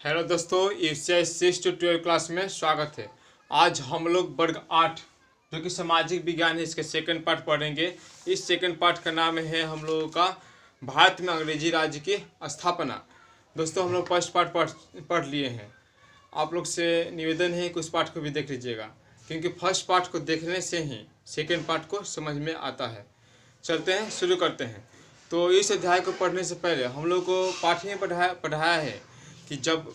Hello दोस्तों, ईर्ष्या 6 to 12 class में स्वागत है। आज हम लोग वर्ग 8 जो कि सामाजिक विज्ञान है, इसके सेकंड पार्ट पढ़ेंगे। इस सेकंड पार्ट का नाम है हम लोगों का भारत में अंग्रेजी राज्य की स्थापना। दोस्तों, हम लोग फर्स्ट पार्ट पढ़ लिए हैं। आप लोग से निवेदन है कि उस पार्ट को भी देख लीजिएगा, क्योंकि फर्स्ट पार्ट को देखने से ही सेकेंड पार्ट को समझ में आता है। चलते हैं, शुरू करते हैं। तो इस अध्याय को पढ़ने से पहले हम लोग को पाठ में पढ़ाया है कि जब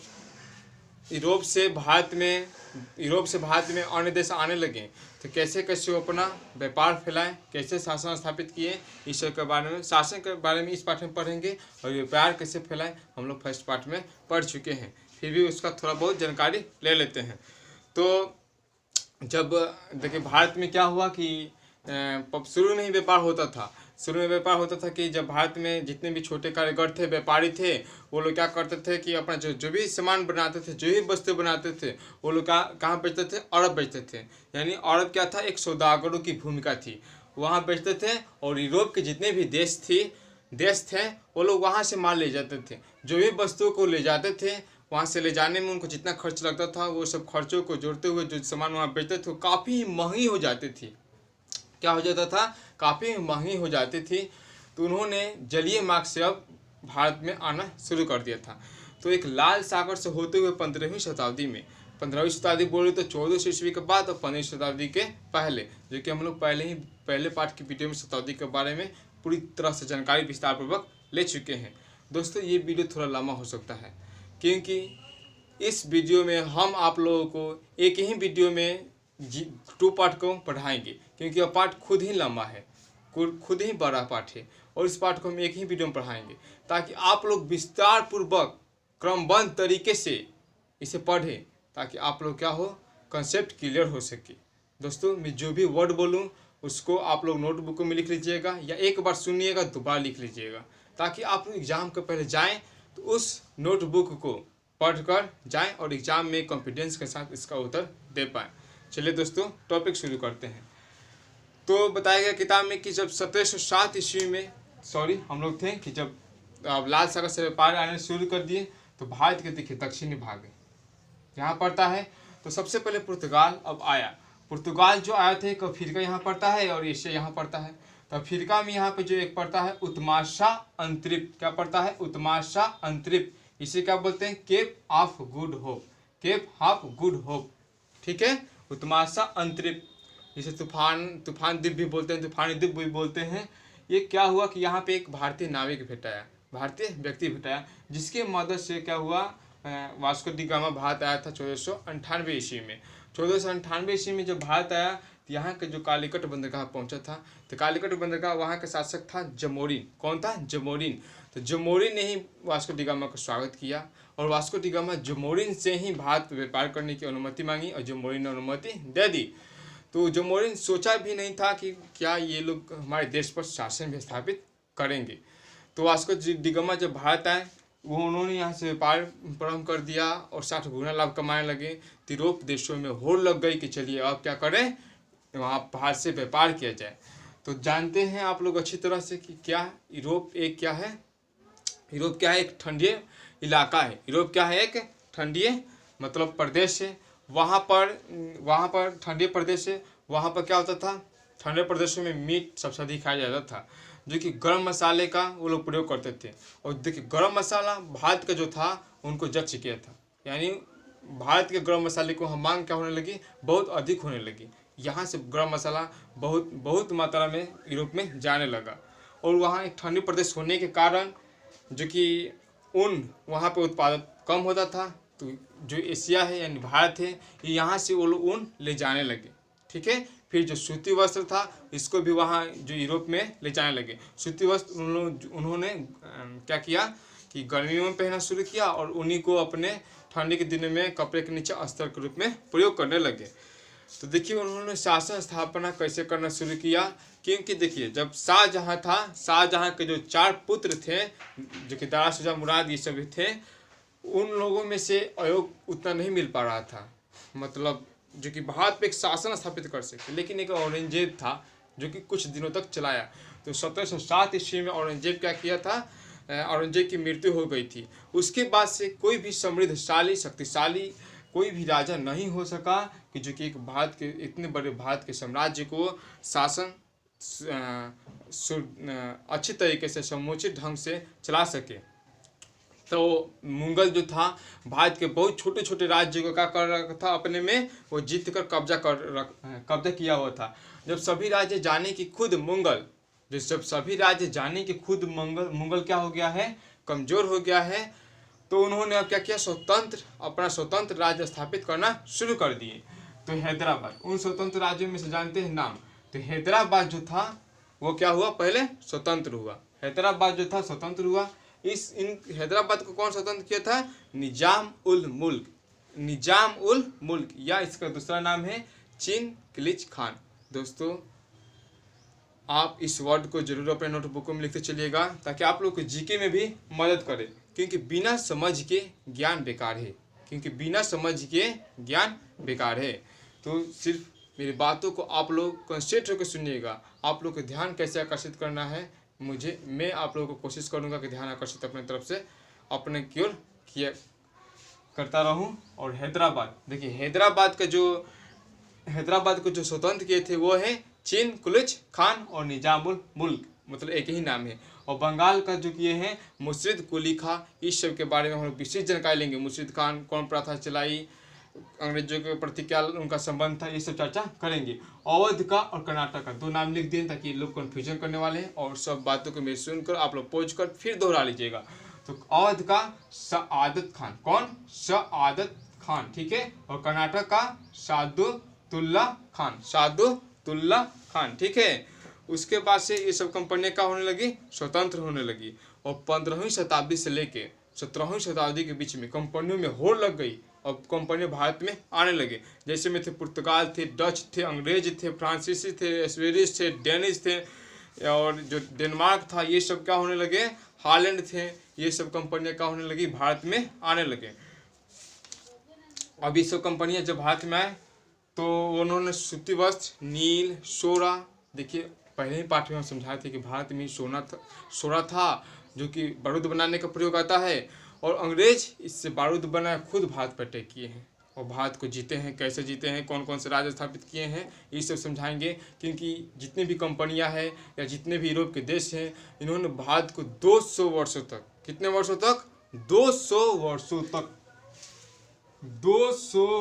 यूरोप से भारत में अन्य देश आने लगे तो कैसे कैसे वो अपना व्यापार फैलाएं, कैसे शासन स्थापित किए, इस सब के बारे में, शासन के बारे में इस पाठ में पढ़ेंगे। और व्यापार कैसे फैलाएं हम लोग फर्स्ट पार्ट में पढ़ चुके हैं, फिर भी उसका थोड़ा बहुत जानकारी ले लेते हैं। तो जब देखिए भारत में क्या हुआ कि शुरू में ही व्यापार होता था। शुरू में व्यापार होता था कि जब भारत में जितने भी छोटे कारीगर थे, व्यापारी थे, वो लोग क्या करते थे कि अपना जो भी सामान बनाते थे, जो भी वस्तु बनाते थे, वो लोग कहाँ बेचते थे? अरब बेचते थे। यानी अरब क्या था? एक सौदागरों की भूमिका थी, वहाँ बेचते थे। और यूरोप के जितने भी देश थे वो लोग वहाँ से माल ले जाते थे। जो भी वस्तुओं को ले जाते थे, वहाँ से ले जाने में उनको जितना खर्च लगता था, वो सब खर्चों को जोड़ते हुए जो सामान वहाँ बेचते थे वो काफ़ी महंगी हो जाती थी। क्या हो जाता था? काफ़ी महंगी हो जाती थी। तो उन्होंने जलीय मार्ग से अब भारत में आना शुरू कर दिया था। तो एक लाल सागर से होते हुए 15वीं शताब्दी में, 15वीं शताब्दी बोले तो 1400 ईस्वी के बाद और 15वीं शताब्दी के पहले, जो कि हम लोग पहले पार्ट की वीडियो में शताब्दी के बारे में पूरी तरह से जानकारी विस्तार पूर्वक ले चुके हैं। दोस्तों, ये वीडियो थोड़ा लंबा हो सकता है, क्योंकि इस वीडियो में हम आप लोगों को एक ही वीडियो में 2 पार्ट को पढ़ाएंगे, क्योंकि यह पार्ट खुद ही लंबा है, खुद ही बड़ा पार्ट है। और इस पार्ट को हम एक ही वीडियो में पढ़ाएंगे, ताकि आप लोग विस्तार पूर्वक क्रमबद्ध तरीके से इसे पढ़ें, ताकि आप लोग क्या हो, कंसेप्ट क्लियर हो सके। दोस्तों, मैं जो भी वर्ड बोलूँ उसको आप लोग नोटबुक में लिख लीजिएगा, या एक बार सुनिएगा दोबारा लिख लीजिएगा, ताकि आप लोग एग्जाम के पहले जाएँ तो उस नोटबुक को पढ़कर जाएं और एग्जाम में कॉन्फिडेंस के साथ इसका उत्तर दे पाएँ। चलिए दोस्तों, टॉपिक शुरू करते हैं। तो बताया गया किताब में कि जब 1707 ईस्वी में हम लोग थे कि जब लाल सागर से व्यापार आने शुरू कर दिए, तो भारत के देखिए दक्षिणी भाग यहाँ पड़ता है। तो सबसे पहले पुर्तगाल अब आया। पुर्तगाल जो आया थे, एक अफ्रीका यहाँ पड़ता है और एशिया यहाँ पड़ता है। तो अफ्रीका में यहाँ पे जो एक पड़ता है उत्तमाशा अंतरिप, क्या पड़ता है? उत्तमाशा अंतरिप। इसे क्या बोलते हैं? Cape of Good Hope, Cape of Good Hope, ठीक है। उत्तमाशा अंतरिप, जिसे तूफान द्वीप भी बोलते हैं, तूफानी द्वीप भी बोलते हैं। ये क्या हुआ कि यहाँ पे एक भारतीय नाविक भेटाया, भारतीय व्यक्ति भेटाया, जिसके मदद से क्या हुआ, वास्को डी गामा भारत आया था 1498 ईस्वी में। 1498 ईस्वी में जब भारत आया तो यहाँ के जो कालीकट बंदरगाह पहुँचा था, तो कालीकट बंदरगाह वहाँ का शासक था जमोरिन। कौन था? जमोरिन। तो जमोरिन ने ही वास्को डी गामा का स्वागत किया, और वास्को डी गामा जमोरिन से ही भारत पर व्यापार करने की अनुमति मांगी, और जमोरिन ने अनुमति दे दी। तो जमोरिन सोचा भी नहीं था कि क्या ये लोग हमारे देश पर शासन भी स्थापित करेंगे। तो वास्को डी गामा जब भारत आए, उन्होंने यहाँ से व्यापार प्रारंभ कर दिया और 60 गुना लाभ कमाने लगे। तो यूरोप देशों में होड़ लग गई कि चलिए अब क्या करें, वहाँ भारत से व्यापार किया जाए। तो जानते हैं आप लोग अच्छी तरह से कि क्या यूरोप एक क्या है? यूरोप क्या है? एक ठंडी इलाका है। यूरोप क्या है? एक ठंडी मतलब प्रदेश है। वहाँ पर ठंडे प्रदेश है। वहाँ पर क्या होता था? ठंडे प्रदेशों में मीट सबसे अधिक खाया जाता था, जो कि गर्म मसाले का वो लोग प्रयोग करते थे। और देखिए, गर्म मसाला भारत का जो था उनको जच चुका था, यानी भारत के गर्म मसाले को हम मांग क्या होने लगी? बहुत अधिक होने लगी। यहाँ से गर्म मसाला बहुत मात्रा में यूरोप में जाने लगा। और वहाँ एक ठंडी प्रदेश होने के कारण जो कि ऊन वहाँ पे उत्पादन कम होता था, तो जो एशिया है यानी भारत है, ये यहाँ से वो लोग ऊन ले जाने लगे, ठीक है। फिर जो सूती वस्त्र था, इसको भी वहाँ जो यूरोप में ले जाने लगे। सूती वस्त्र उन्होंने क्या किया कि गर्मियों में पहनना शुरू किया, और उन्हीं को अपने ठंडी के दिनों में कपड़े के नीचे अस्त्र के रूप में प्रयोग करने लगे। तो देखिए, उन्होंने शासन स्थापना कैसे करना शुरू किया, क्योंकि देखिए, जब शाहजहाँ था, शाहजहाँ के जो 4 पुत्र थे, जो कि दारा शुजा मुराद ये सभी थे, उन लोगों में से आयोग उतना नहीं मिल पा रहा था, मतलब जो कि भारत पे एक शासन स्थापित कर सके। लेकिन एक औरंगजेब था जो कि कुछ दिनों तक चलाया। तो 1707 ईस्वी में औरंगजेब क्या किया था, औरंगजेब की मृत्यु हो गई थी। उसके बाद से कोई भी समृद्धशाली शक्तिशाली कोई भी राजा नहीं हो सका कि जो कि एक भारत के इतने बड़े भारत के साम्राज्य को शासन अच्छी तरीके से समुचित ढंग से चला सके। तो मुगल जो था भारत के बहुत छोटे छोटे राज्यों को क्या कर रखा था, अपने में वो जीत कर कब्जा किया हुआ था। जब सभी राज्य जाने की खुद मुगल जब सभी राज्य जाने की खुद मुगल क्या हो गया है, कमजोर हो गया है, तो उन्होंने अब क्या किया, अपना स्वतंत्र राज्य स्थापित करना शुरू कर दिए। तो हैदराबाद उन स्वतंत्र राज्यों में से जानते हैं नाम। तो हैदराबाद जो था वो क्या हुआ, पहले स्वतंत्र हुआ। हैदराबाद जो था स्वतंत्र हुआ। हैदराबाद को कौन स्वतंत्र किया था, निजाम उल मुल्क या इसका दूसरा नाम है चिंगलिज खान। दोस्तों आप इस वर्ड को जरूर अपने नोटबुक में लिखते चलिएगा ताकि आप लोग को जीके में भी मदद करे, क्योंकि बिना समझ के ज्ञान बेकार है। तो सिर्फ मेरी बातों को आप लोग कंसंट्रेट होकर सुनिएगा। आप लोग को ध्यान कैसे आकर्षित करना है, मैं आप लोगों को कोशिश करूंगा कि ध्यान आकर्षित अपने तरफ से अपने की ओर करता रहूं। और हैदराबाद देखिए, हैदराबाद को जो स्वतंत्र किए थे वो है चिंगलिज खान और निजामुल मुल्क, मतलब एक ही नाम है। और बंगाल का जो किए हैं मुर्शिद कुली खां। इस सब के बारे में हम लोग विशेष जानकारी लेंगे। मुर्शिद खान कौन प्रथा चलाई, अंग्रेजों के प्रति क्या उनका संबंध था, ये सब चर्चा करेंगे। अवध का और कर्नाटक का 2 नाम लिख दिए ताकि लोग कन्फ्यूजन करने वाले हैं, और सब बातों को मेरे सुनकर आप लोग पहुँच कर फिर दोहरा लीजिएगा। तो अवध का सआदत खान, कौन, सआदत खान, ठीक है। और कर्नाटक का सादुतुल्ला खान, ठीक है। उसके बाद से ये सब कंपनियां क्या होने लगी, स्वतंत्र होने लगी। और 15वीं शताब्दी से लेके 17वीं शताब्दी के बीच में कंपनियों में होड़ लग गई और कंपनी भारत में आने लगे। जैसे में थे पुर्तगाल थे, डच थे, अंग्रेज थे, फ्रांसीसी थे, स्वीडिश थे, डेनिश थे, और जो डेनमार्क था, ये सब क्या होने लगे, हॉलैंड थे, ये सब कंपनियां क्या होने लगी, भारत में आने लगे। अब ये सब कंपनियां जब भारत में आए तो उन्होंने सूती वस्त्र, नील, सोरा, देखिए पहले ही पाठ में हम समझाए थे कि भारत में सोरा था जो कि बारूद बनाने का प्रयोग आता है, और अंग्रेज इससे बारूद बना खुद भारत पर अटैक किए हैं और भारत को जीते हैं। कैसे जीते हैं, कौन कौन से राज्य स्थापित किए हैं, ये सब समझाएंगे। क्योंकि जितनी भी कंपनियां हैं या जितने भी यूरोप के देश हैं, इन्होंने भारत को 200 वर्षों तक, कितने वर्षों तक, 200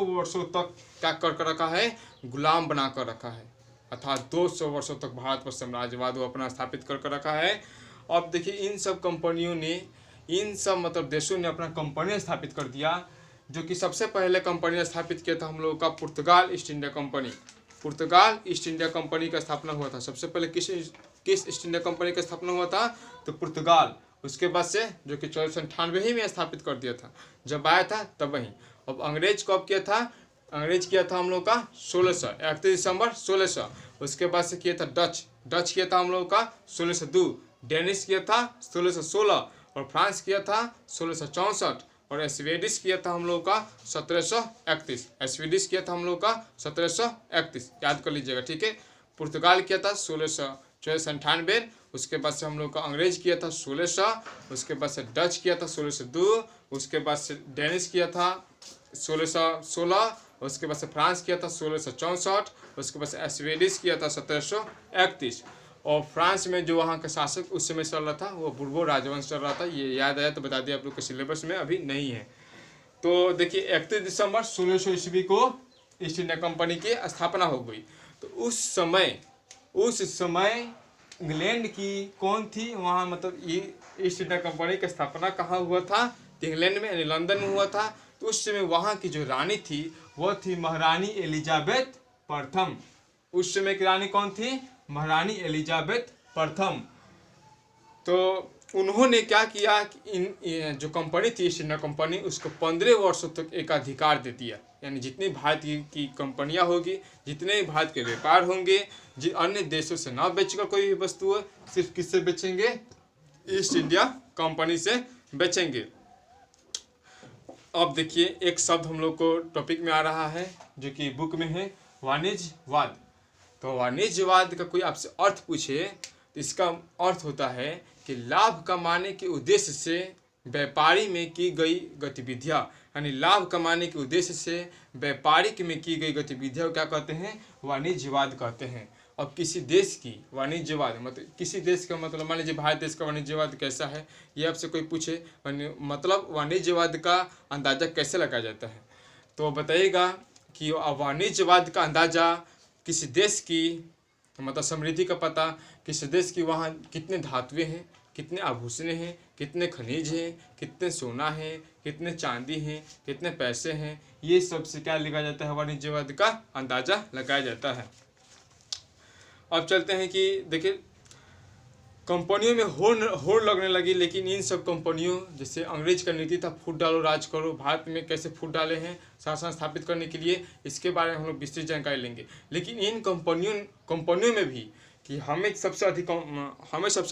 वर्षों तक क्या कर रखा है, गुलाम बना कर रखा है। अर्थात 200 वर्षों तक भारत पर साम्राज्यवाद वो अपना स्थापित कर रखा है। अब देखिए इन सब कंपनियों ने, इन सब मतलब देशों ने अपना कंपनी स्थापित कर दिया। जो कि सबसे पहले कंपनी स्थापित किया था हम लोगों का पुर्तगाल ईस्ट इंडिया कंपनी। पुर्तगाल ईस्ट इंडिया कंपनी का स्थापना हुआ था। सबसे पहले किस ईस्ट इंडिया कंपनी का स्थापना हुआ था, तो पुर्तगाल। उसके बाद से जो कि 1498 ही में स्थापित कर दिया था, जब आया था तब वहीं। अब अंग्रेज कब किया था, अंग्रेज किया था हम लोग का 1600, 31 दिसंबर 1600। उसके बाद से किया था डच किया था हम लोग का 1602, डेनिश किया था 1616, और फ्रांस किया था 1664, और स्वीडिश किया था हम लोग का 1731। स्वीडिश किया था हम लोग का 1731, याद कर लीजिएगा, ठीक है। पुर्तगाल किया था 1498, उसके बाद से हम लोग का अंग्रेज किया था 1600, उसके बाद से डच किया था 1602, उसके बाद से डेनिश किया था 1616, उसके बाद से फ्रांस किया था 1664, उसके बाद से स्वीडिश किया था 1731। और फ्रांस में जो वहाँ का शासक उस समय चल रहा था वो बुर्बो राजवंश चल रहा था। ये याद आया तो बता दिया, आप लोग के सिलेबस में अभी नहीं है। तो देखिए 31 दिसंबर 1600 ईस्वी को ईस्ट इंडिया कंपनी की स्थापना हो गई। तो उस समय इंग्लैंड की कौन थी वहाँ, मतलब ये ईस्ट इंडिया कंपनी की स्थापना कहाँ हुआ था, तो इंग्लैंड में यानी लंदन में हुआ था। तो उस समय वहाँ की जो रानी थी वह थी महारानी एलिजाबेथ प्रथम। उस समय की रानी कौन थी, महारानी एलिजाबेथ प्रथम। तो उन्होंने क्या किया कि इन जो कंपनी थी ईस्ट इंडिया कंपनी, उसको 15 वर्षों तक एक अधिकार दे दिया। यानी जितनी भारत की कंपनियां होगी, जितने भारत के व्यापार होंगे, अन्य देशों से ना बेचकर कोई भी वस्तु है, सिर्फ किससे बेचेंगे, ईस्ट इंडिया कंपनी से बेचेंगे। अब देखिए एक शब्द हम लोग को टॉपिक में आ रहा है जो कि बुक में है, वाणिज्यवाद। तो वाणिज्यवाद का कोई आपसे अर्थ पूछे तो इसका अर्थ होता है कि लाभ कमाने के उद्देश्य से व्यापारी में की गई गतिविधियाँ, यानी लाभ कमाने के उद्देश्य से व्यापारिक में की गई गतिविधियों को क्या कहते हैं? वाणिज्यवाद कहते हैं। अब किसी देश की वाणिज्यवाद मतलब किसी देश का मतलब मान लीजिए भारत देश का वाणिज्यवाद कैसा है, ये आपसे कोई पूछे मतलब वाणिज्यवाद का अंदाजा कैसे लगाया जाता है, तो बताइएगा कि वाणिज्यवाद का अंदाजा किसी देश की मतलब समृद्धि का पता, किसी देश की वहाँ कितने धातुएं हैं, कितने आभूषण हैं, कितने खनिज हैं, कितने सोना है, कितने चांदी हैं, कितने पैसे हैं, ये सब से क्या लगाया जाता है? वाणिज्यवाद का अंदाजा लगाया जाता है। अब चलते हैं कि देखिए कंपनियों में होड़ लगने लगी, लेकिन इन सब कंपनियों जैसे अंग्रेज का नीति था फूट डालो राज करो, भारत में कैसे फूट डाले हैं शासन स्थापित करने के लिए, इसके बारे में हम लोग विस्तृत जानकारी लेंगे। लेकिन इन कंपनियों में भी कि हमें सबसे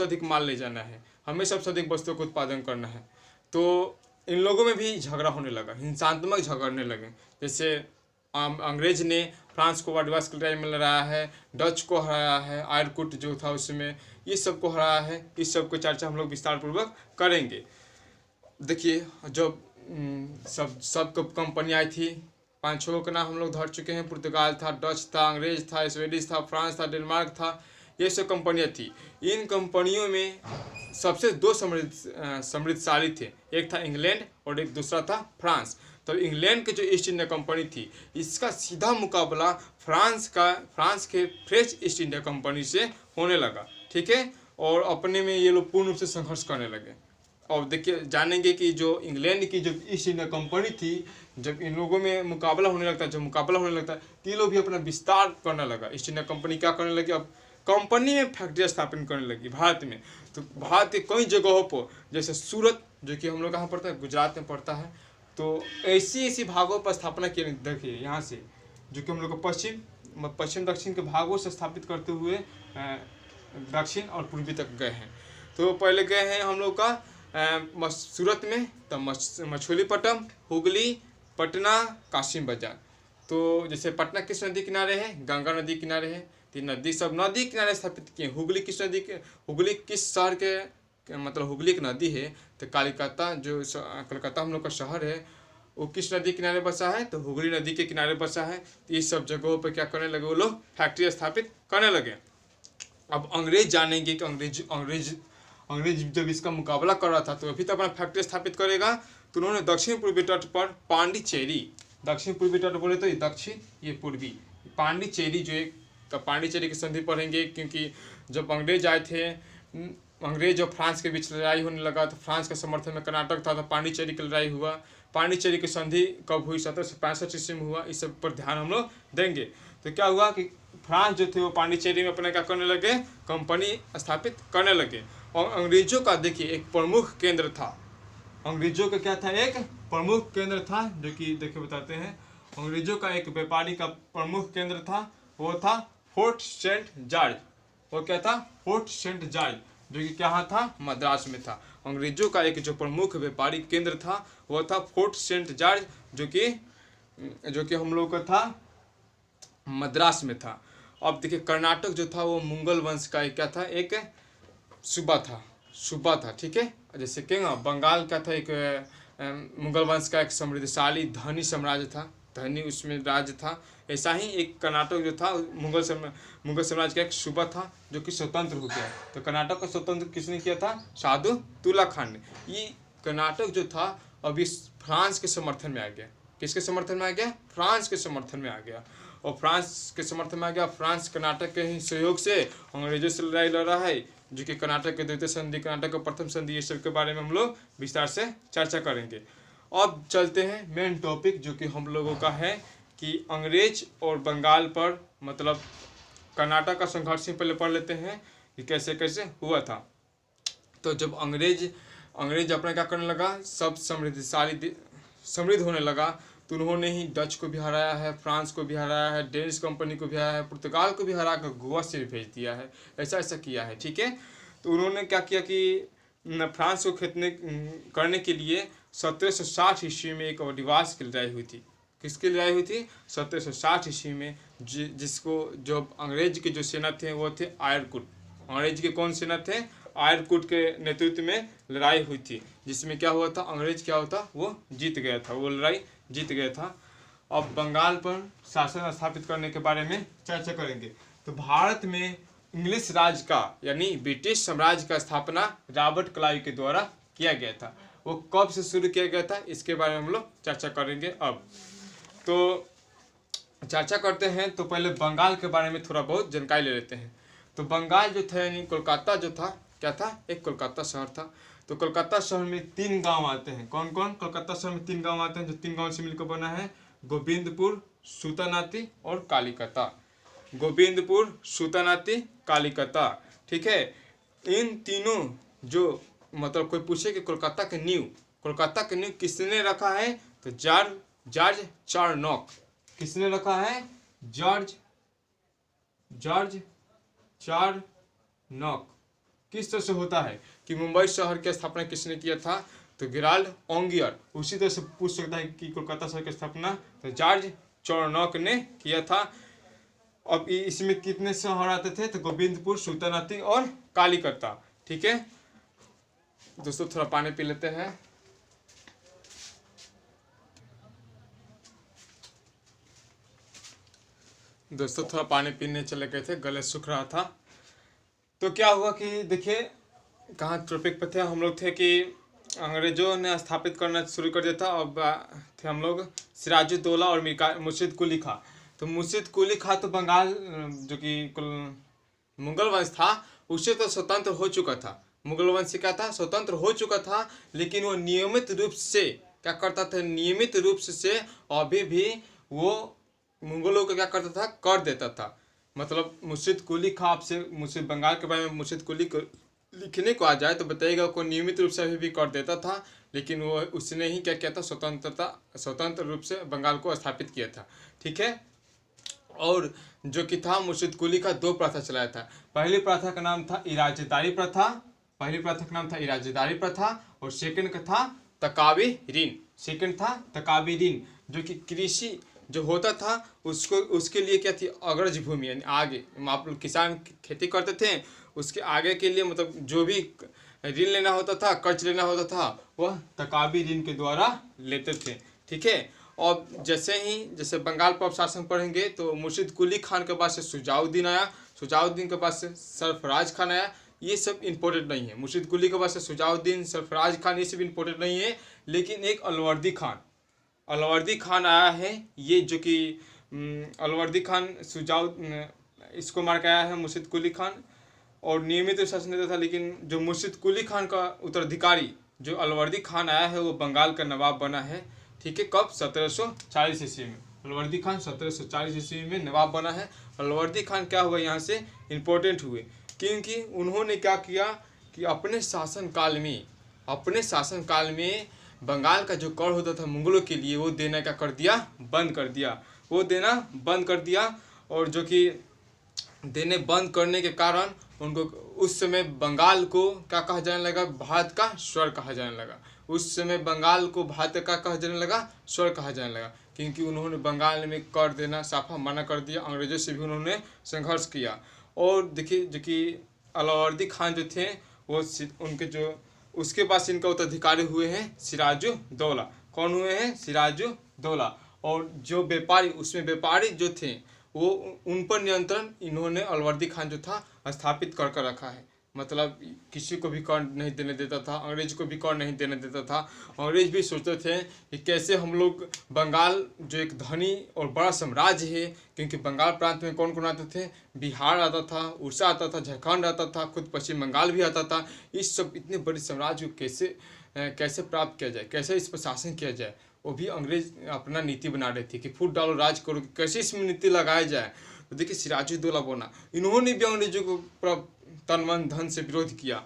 अधिक माल ले जाना है, हमें सबसे अधिक वस्तुओं का उत्पादन करना है, तो इन लोगों में भी झगड़ा होने लगा, हिंसात्मक झगड़ने लगे। जैसे अंग्रेज ने फ्रांस को वाडवास की लड़ाई में लड़ाया है, डच को हराया है, आयरकुट जो था उसमें, ये सब को हराया है। इस सब को चर्चा हम लोग विस्तार पूर्वक करेंगे। देखिए जब सब कंपनी आई थी, 5-6 का नाम हम लोग धर चुके हैं। पुर्तगाल था, डच था, अंग्रेज था, स्वीडिश था, फ्रांस था, डेनमार्क था, ये सब कंपनियाँ थी। इन कंपनियों में सबसे 2 समृद्धशाली थे, एक था इंग्लैंड और एक दूसरा था फ्रांस। तो इंग्लैंड के जो ईस्ट इंडिया कंपनी थी, इसका सीधा मुकाबला फ्रांस के फ्रेंच ईस्ट इंडिया कंपनी से होने लगा, ठीक है। और अपने में ये लोग पूर्ण रूप से संघर्ष करने लगे। और देखिए जानेंगे कि जो इंग्लैंड की जो ईस्ट इंडिया कंपनी थी, जब इन लोगों में मुकाबला होने लगता है, तो ये लोग भी अपना विस्तार करने लगा। ईस्ट इंडिया कंपनी क्या करने लगी? अब कंपनी में फैक्ट्री स्थापन करने लगी भारत में। तो भारत के कई जगहों पर, जैसे सूरत जो कि हम लोग कहाँ पड़ता है, गुजरात में पड़ता है, तो ऐसी भागों पर स्थापना की। देखिए यहाँ से जो कि हम लोग को पश्चिम दक्षिण के भागों से स्थापित करते हुए दक्षिण और पूर्वी तक गए हैं। तो पहले गए हैं हम लोग का सूरत में, तब मछलीपट्टनम, हुगली, पटना, कासिम बाजार। तो जैसे पटना किस नदी किनारे है? गंगा नदी किनारे है। तो नदी किनारे स्थापित किए। हुगली किस शहर के मतलब हुगली एक नदी है, तो कलकत्ता हम लोग का शहर है, वो किस नदी किनारे बसा है? तो हुगली नदी के किनारे बसा है। तो इस सब जगहों पर क्या करने लगे? वो लोग फैक्ट्री स्थापित करने लगे। अब अंग्रेज जानेंगे कि अंग्रेज जब इसका मुकाबला कर रहा था, तो अभी तो अपना फैक्ट्री स्थापित करेगा। तो उन्होंने दक्षिण पूर्वी तट पर पांडिचेरी, दक्षिण पूर्वी तट बोले तो ये दक्षिण, ये पूर्वी, पांडिचेरी जो एक, तो पांडिचेरी की संधि पढ़ेंगे, क्योंकि जब अंग्रेज आए थे, अंग्रेज और फ्रांस के बीच लड़ाई होने लगा, तो फ्रांस के समर्थन में कर्नाटक था, तो पांडिचेरी की लड़ाई हुआ। पांडिचेरी की संधि कब हुई? 1765 ईस्वी में हुआ। इस सब पर ध्यान हम लोग देंगे। तो क्या हुआ कि फ्रांस जो थे वो पांडिचेरी में अपने क्या करने लगे? कंपनी स्थापित करने लगे। और अंग्रेजों का देखिए एक प्रमुख केंद्र था, अंग्रेजों का क्या था? एक प्रमुख केंद्र था, जो कि देखिए बताते हैं। अंग्रेजों का एक व्यापारी का प्रमुख केंद्र था, वो था फोर्ट सेंट जॉर्ज। वो क्या था? फोर्ट सेंट जॉर्ज, जो कि कहाँ था? मद्रास में था। अंग्रेजों का एक जो प्रमुख व्यापारिक केंद्र था वो था फोर्ट सेंट जॉर्ज, जो कि हम लोग का था मद्रास में था। अब देखिए कर्नाटक जो था वो मुगल वंश का एक क्या था? एक सूबा था, ठीक है। जैसे कि बंगाल का था एक मुगल वंश का एक समृद्धशाली धनी साम्राज्य था, धनी उसमें राज्य था। ऐसा ही एक कर्नाटक जो था मुगल साम्राज्य का एक सूबा था, जो कि स्वतंत्र हो गया। तो कर्नाटक को स्वतंत्र किसने किया था? सादुल्ला खान ने। ये कर्नाटक जो था अभी फ्रांस के समर्थन में आ गया। किसके समर्थन में आ गया? फ्रांस के समर्थन में आ गया। और फ्रांस के समर्थन में आ गया। फ्रांस कर्नाटक के ही सहयोग से अंग्रेजों से लड़ाई लड़ रहा है, जो कि कर्नाटक के द्वितीय संधि, कर्नाटक का प्रथम संधि, ये सब के बारे में हम लोग विस्तार से चर्चा करेंगे। अब चलते हैं मेन टॉपिक, जो कि हम लोगों का है कि अंग्रेज और बंगाल पर, मतलब कर्नाटक का संघर्ष से पहले पढ़ लेते हैं कि कैसे कैसे हुआ था। तो जब अंग्रेज अपना क्या करने लगा? सब समृद्ध होने लगा, तो उन्होंने ही डच को भी हराया है, फ्रांस को भी हराया है, डेनिश कंपनी को भी हराया है, पुर्तगाल को भी हरा कर गोवा से भी भेज दिया है। ऐसा किया है, ठीक है। तो उन्होंने क्या किया कि फ्रांस को करने के लिए 1760 ईस्वी में एक वाडवास की लड़ाई हुई थी। किसकी लड़ाई हुई थी? 1760 ईस्वी में, जिसको जो अंग्रेज के जो सेना थे वो थे आयरकुट। अंग्रेज के कौन सेना थे? आयरकुट के नेतृत्व में लड़ाई हुई थी, जिसमें क्या हुआ था, अंग्रेज क्या होता, वो जीत गया था, वो लड़ाई जीत गया था। अब बंगाल पर शासन स्थापित करने के बारे में चर्चा करेंगे। तो भारत में इंग्लिश राज का यानी ब्रिटिश साम्राज्य का स्थापना रॉबर्ट क्लाइव के द्वारा किया गया था। वो कब से शुरू किया गया था, इसके बारे में हम लोग चर्चा करेंगे। अब तो चर्चा करते हैं, तो पहले बंगाल के बारे में थोड़ा बहुत जानकारी ले लेते हैं। तो बंगाल जो था यानी कोलकाता जो था, क्या था, एक कोलकाता शहर था। तो कोलकाता शहर में 3 गांव आते हैं। कौन कौन? कोलकाता शहर में 3 गांव आते हैं, जो 3 गांव से मिलकर बना है गोविंदपुर, सूतानाती और कालीकता। गोविंदपुर, सूतानाती, कालीकता, ठीक है। इन तीनों जो मतलब कोई पूछे कि कोलकाता के नींव किसने रखा है, तो जॉर्ज चारनॉक। किसने रखा है? जॉर्ज चारनॉक। किस तरह से होता है कि मुंबई शहर की स्थापना किसने किया था, तो गेराल्ड ओंगियर। उसी तरह से पूछ सकता है कि कोलकाता शहर की स्थापना तो जॉर्ज चारनॉक ने किया था। अब इसमें कितने शहर आते थे, तो गोविंदपुर, सूतानाती और कालीकता, ठीक है। दोस्तों थोड़ा पानी पी लेते हैं। दोस्तों थोड़ा पानी पीने चले गए थे, गले सूख रहा था। तो क्या हुआ कि देखिए कहाँ टॉपिक पे थे हम लोग, थे कि अंग्रेजों ने स्थापित करना शुरू कर दिया था। अब थे हम लोग सिराजुद्दौला और मुर्शिद कुली खां। तो मुर्शिद कुली खां तो बंगाल जो कि मुगल वंश था उससे तो स्वतंत्र हो चुका था। मुगल वंश से क्या था, स्वतंत्र हो चुका था, लेकिन वो नियमित रूप से क्या करता था, नियमित रूप से अभी भी वो मुगलों को क्या करता था, कर देता था। मतलब मुर्शिद कुली खां, आपसे मुर्शिद बंगाल के बारे में मुर्शिद कुली को लिखने को आ जाए तो बताइएगा को नियमित रूप से अभी भी कर देता था, लेकिन वो उसने ही क्या किया था, स्वतंत्र रूप से बंगाल को स्थापित किया था, ठीक है। और जो कि था मुर्शिद कुली का 2 प्रथा चलाया था। पहली प्रथा का नाम था इराजदारी प्रथा, और सेकंड का था तकावी ऋण, जो कि कृषि जो होता था उसके लिए क्या थी, अग्रज भूमि यानी आगे आप लोग किसान खेती करते थे, उसके आगे के लिए मतलब जो भी ऋण लेना होता था, कर्ज लेना होता था, वह तकावी ऋण के द्वारा लेते थे, ठीक है। और जैसे बंगाल पर शासन पढ़ेंगे तो मुर्शिद कुली खान के पास से सुजाउद्दीन आया, सुजाउद्दीन के पास से सरफराज खान आया। ये सब इम्पोर्टेंट नहीं है। मुर्शिद कुली के पास से सुजाउद्दीन, सरफराज खान, ये सब इम्पोर्टेंट नहीं है। लेकिन एक अलवर्दी खान आया है, ये जो कि अलवर्दी खान इसको मार के आया है मुर्शिद कुली खान, और नियमित शासन देता था। लेकिन जो मुर्शिद कुली खान का उत्तराधिकारी जो अलवर्दी खान आया है वो बंगाल का नवाब बना है, ठीक है। कब? 1740 ईस्वी में। अलवर्दी खान 1740 ईस्वी में नवाब बना है। अलवर्दी खान क्या हुआ, यहाँ से इम्पोर्टेंट हुए क्योंकि उन्होंने क्या किया कि अपने शासन काल में बंगाल का जो कर होता था मुगलों के लिए वो देना क्या कर दिया, बंद कर दिया। और जो कि देने बंद करने के कारण उनको उस समय बंगाल को क्या कहा जाने लगा, भारत का स्वर्ग कहा जाने लगा। उस समय बंगाल को भारत का कहा जाने लगा, स्वर्ग कहा जाने लगा, क्योंकि उन्होंने बंगाल में कर देना साफा मना कर दिया। अंग्रेजों से भी उन्होंने संघर्ष किया। और देखिए जो कि अलाउद्दीन खान जो थे वो उनके जो उसके पास इनका उत्तराधिकारी हुए हैं सिराजुद्दौला। कौन हुए हैं? सिराजुद्दौला। और जो व्यापारी, उसमें व्यापारी जो थे वो उन पर नियंत्रण इन्होंने अलवर्दी खान जो था स्थापित कर रखा है। मतलब किसी को भी कर नहीं देने देता था, अंग्रेज को भी कर नहीं देने देता था। अंग्रेज भी सोचते थे कि कैसे हम लोग बंगाल जो एक धनी और बड़ा साम्राज्य है, क्योंकि बंगाल प्रांत में कौन कौन आते थे, बिहार आता था, उड़ीसा आता था, झारखंड आता था, खुद पश्चिम बंगाल भी आता था। इस सब इतने बड़े साम्राज्य को कैसे प्राप्त किया जाए, कैसे इस पर शासन किया जाए, वो भी अंग्रेज अपना नीति बना रहे थे कि फूट डालो राज करो, कैसे इसमें नीति लगाया जाए। तो देखिए सिराजुद्दौला बना, इन्होंने भी अंग्रेजों को तन मन धन से विरोध किया।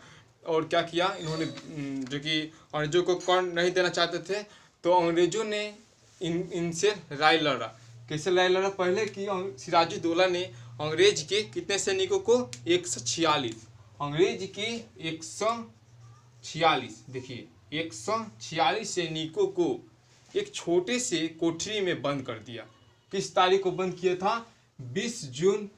और क्या किया इन्होंने, जो कि अंग्रेजों को कर नहीं देना चाहते थे, तो अंग्रेजों ने इनसे राय लड़ा। कैसे राय लड़ा? पहले कि सिराजुद्दौला ने अंग्रेज के कितने सैनिकों को 146, अंग्रेज के 146, देखिए 146 सैनिकों को एक छोटे से कोठरी में बंद कर दिया। किस तारीख को बंद किया था? 20 जून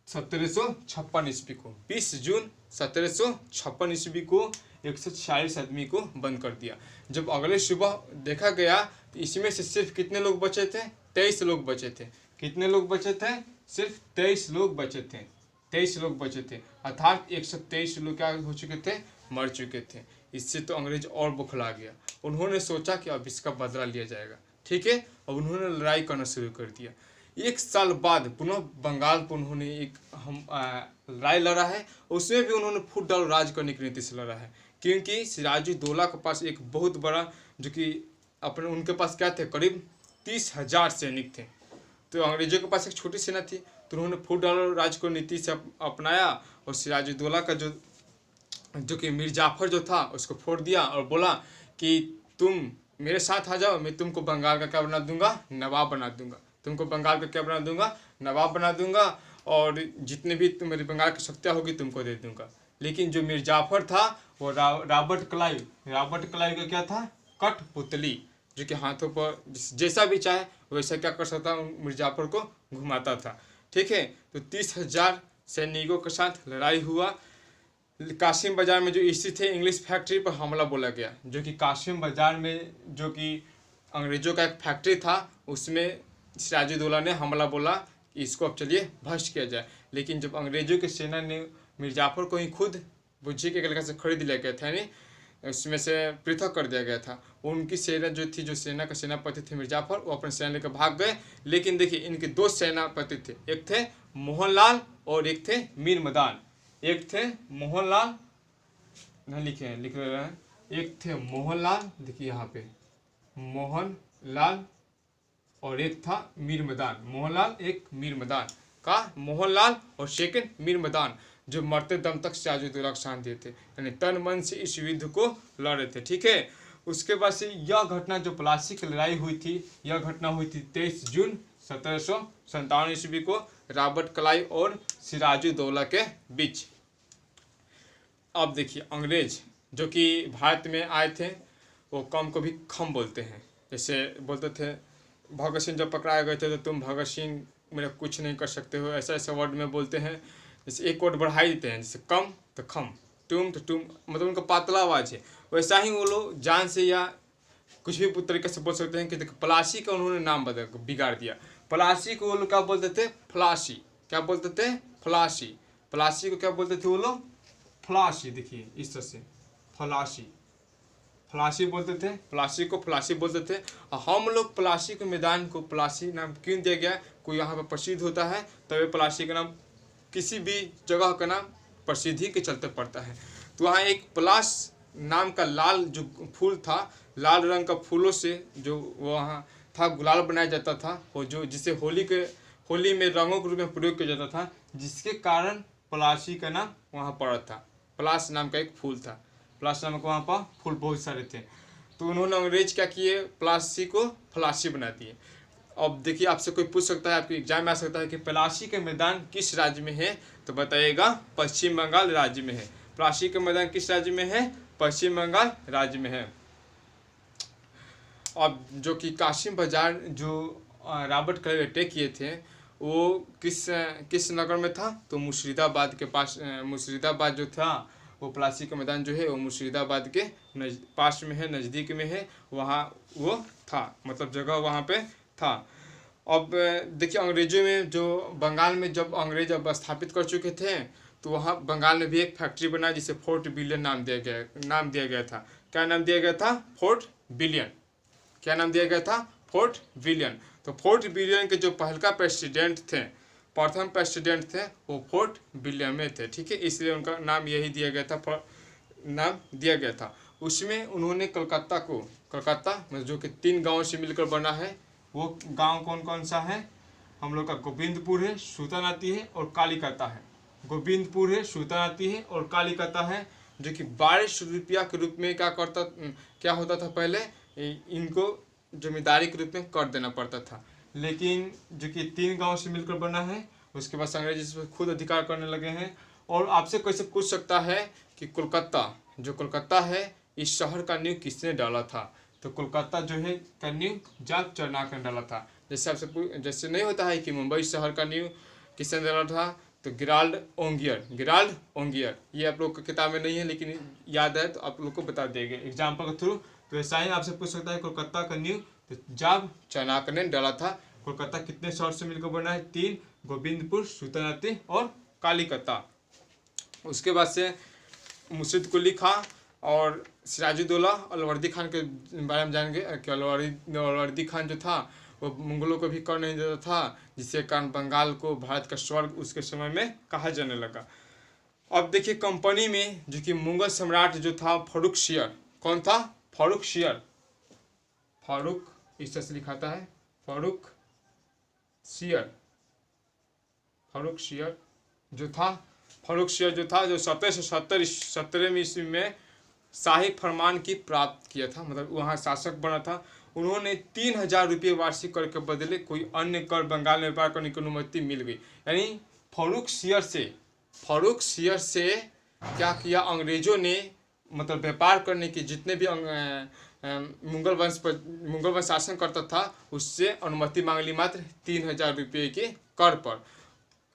1756 ईस्वी को, 20 जून 1756 ईस्वी को 146 आदमी को बंद कर दिया। जब अगले सुबह देखा गया तो इसमें से सिर्फ कितने लोग बचे थे? 23 लोग बचे थे। कितने लोग बचे थे? सिर्फ 23 लोग बचे थे। 23 लोग बचे थे, अर्थात 123 लोग क्या हो चुके थे? मर चुके थे। इससे तो अंग्रेज और बौखला गया। उन्होंने सोचा कि अब इसका बदला लिया जाएगा, ठीक है। अब उन्होंने लड़ाई करना शुरू कर दिया। 1 साल बाद पुनः बंगाल पर उन्होंने एक लड़ाई लड़ा है। उसमें भी उन्होंने फुट डाल राज करने की नीति से लड़ा है, क्योंकि सिराजुद्दौला के पास एक बहुत बड़ा जो कि अपने उनके पास क्या थे? करीब 30,000 सैनिक थे। तो अंग्रेजों के पास एक छोटी सेना थी, तो उन्होंने फुट डाल राज को नीति से अपनाया और सिराजुद्दौला का जो कि मीर जाफर जो था उसको फोड़ दिया और बोला कि तुम मेरे साथ आ जाओ, मैं तुमको बंगाल का क्या बना दूंगा? नवाब बना दूंगा। तुमको बंगाल का क्या बना दूंगा? नवाब बना दूंगा, और जितने भी तुम्हारी बंगाल की शक्तियाँ होगी तुमको दे दूंगा। लेकिन जो मीर जाफर था वो रॉबर्ट क्लाइव का क्या था? कठपुतली, जो कि हाथों पर जैसा भी चाहे वैसा क्या कर सकता, मीर जाफर को घुमाता था, ठीक है। तो 30,000 सैनिकों के साथ लड़ाई हुआ। कासिम बाजार में जो स्थित है इंग्लिश फैक्ट्री पर हमला बोला गया, जो कि कासिम बाजार में जो कि अंग्रेजों का एक फैक्ट्री था, उसमें सिराजुद्दौला ने हमला बोला कि इसको अब चलिए भ्रष्ट किया जाए। लेकिन जब अंग्रेजों की सेना ने मीर जाफर को ही खुद बुझी के इलाके से खरीद लिया गया था, यानी उसमें से पृथक कर दिया गया था। उनकी सेना जो थी, जो सेना का सेनापति थे मीर जाफर, वो अपने सेना लेकर भाग गए। लेकिन देखिए इनके 2 सेनापति थे, एक थे मोहनलाल और एक थे मीर मदान। एक थे मोहनलाल, नहीं लिखे हैं, लिख रहे हैं, एक थे मोहनलाल, देखिए यहाँ पे मोहनलाल, और एक था मीर मदान। मोहनलाल एक, मीर मदान का मोहनलाल और सेकंड मीर मदान, जो मरते दम तक सिराजुद्दौला को साथ दिए थे, यानी तन मन से इस युद्ध को लड़ रहे थे, ठीक है। उसके बाद से यह घटना जो प्लासी की लड़ाई हुई थी, यह घटना हुई थी 23 जून 1757 ईस्वी को रॉबर्ट क्लाइव और सिराजुद्दौला के बीच। अब देखिए अंग्रेज जो कि भारत में आए थे, वो कम को भी खम बोलते हैं। जैसे बोलते थे भगत सिंह जब पकड़ाए गए थे तो तुम भगत सिंह मेरा कुछ नहीं कर सकते हो, ऐसा ऐसा वर्ड में बोलते हैं। जैसे एक वर्ड बढ़ा ही देते हैं, जैसे कम तो खम, तुम तो तुम, मतलब उनका पातला आवाज़ है। वैसा ही वो लोग जान से या कुछ भी तरीके से बोल सकते हैं कि देखो प्लासी का उन्होंने नाम बिगाड़ दिया। प्लासी को वो लोग क्या बोलते थे? फ्लासी। क्या बोलते थे? फ्लासी। प्लासी को क्या बोलते थे वो लोग? फ्लासी। देखिए इस तरह से फ्लासी, फ्लासी बोलते थे, प्लासी को फ्लासी बोलते थे। और हम लोग प्लासी के मैदान को प्लासी नाम क्यों दिया गया? कोई यहाँ पर प्रसिद्ध होता है तभी प्लासी का नाम, किसी भी जगह का नाम प्रसिद्धि के चलते पड़ता है। तो वहाँ एक प्लास नाम का लाल जो फूल था, लाल रंग का फूलों से जो वहाँ था गुलाल बनाया जाता था, वो जो जिसे होली में रंगों के रूप में प्रयोग किया जाता था, जिसके कारण प्लासी का नाम वहाँ पड़ा था। प्लास नाम का एक फूल था, प्लास नाम का वहाँ पर फूल बहुत सारे थे। तो उन्होंने अंग्रेज क्या किए? प्लासी को फ्लासी बना दिए। अब देखिए आपसे कोई पूछ सकता है, आपके एग्जाम में आ सकता है कि प्लासी के मैदान किस राज्य में है? तो बताइएगा पश्चिम बंगाल राज्य में है। प्लासी के मैदान किस राज्य में है? पश्चिम बंगाल राज्य में है। अब जो कि कासिम बाजार जो रॉबर्ट क्लाइव अटैक किए थे, वो किस नगर में था? तो मुर्शिदाबाद के पास, मुर्शिदाबाद जो था वो प्लासी का मैदान जो है वो मुर्शिदाबाद के पास में है, नज़दीक में है, वहाँ वो था, मतलब जगह वहाँ पे था। अब देखिए अंग्रेजों में जो बंगाल में जब अंग्रेज अब स्थापित कर चुके थे, तो वहाँ बंगाल में भी एक फैक्ट्री बना जिसे फोर्ट विलियम नाम दिया गया था। क्या नाम दिया गया था? Fort William. क्या नाम दिया गया था? Fort William. तो फोर्ट विलियम के जो पहला प्रेसिडेंट थे, प्रथम प्रेसिडेंट थे, वो फोर्ट विलियम में थे, ठीक है। इसलिए उनका नाम यही दिया गया था, नाम दिया गया था। उसमें उन्होंने कलकत्ता में जो कि 3 गाँव से मिलकर बना है, वो गांव कौन कौन सा है? हम लोग का गोविंदपुर है, सूतानाती है और कालीकता है। गोविंदपुर है, सूतानाती है और कालीकता है, जो कि 12 रुपया के रूप में क्या होता था पहले, इनको जमींदारी के रूप में कर देना पड़ता था। लेकिन जो कि 3 गांव से मिलकर बना है, उसके बाद अंग्रेज इस पर खुद अधिकार करने लगे हैं। और आपसे कैसे पूछ सकता है कि कोलकाता है, इस शहर का नींव किसने डाला था? तो कोलकाता जो है का नींव जैक चरनाक ने डाला था। जैसे नहीं होता है कि मुंबई शहर का नींव किसने डाला था? तो गिराल्ड ओंगियर ये आप लोग की किताब में नहीं है, लेकिन याद है तो आप लोग को बता देंगे एग्जाम्पल के थ्रू। तो ऐसा ही आपसे पूछ सकता है कोलकाता का नींव तो जब चाणक्य ने डाला था। कोलकाता कितने शहर से मिलकर बना है? 3, गोविंदपुर, सुल्तानाती और कालीकता। उसके बाद से मुर्शिद कुली खां और सिराजुद्दौला अलवर्दी खान के बारे में जानेंगे कि अलवर्दी खान जो था वो मुगलों को भी कर नहीं देता था, जिसके कारण बंगाल को भारत का स्वर्ग उसके समय में कहा जाने लगा। अब देखिए कंपनी में जो कि मुगल सम्राट जो था फर्रुखसियर, कौन था? फर्रुखसियर, फारूक इस तरह से लिखाता है फर्रुखसियर जो था जो 1770 ईस्वी में शाही फरमान की प्राप्त किया था, मतलब वहाँ शासक बना था। उन्होंने 3000 रुपये वार्षिक कर के बदले कोई अन्य कर बंगाल में व्यापार करने की अनुमति मिल गई। यानी फर्रुखसियर से क्या किया अंग्रेजों ने, मतलब व्यापार करने की जितने भी मुगल वंश शासन करता था उससे अनुमति मांग ली मात्र 3000 रुपये के कर पर।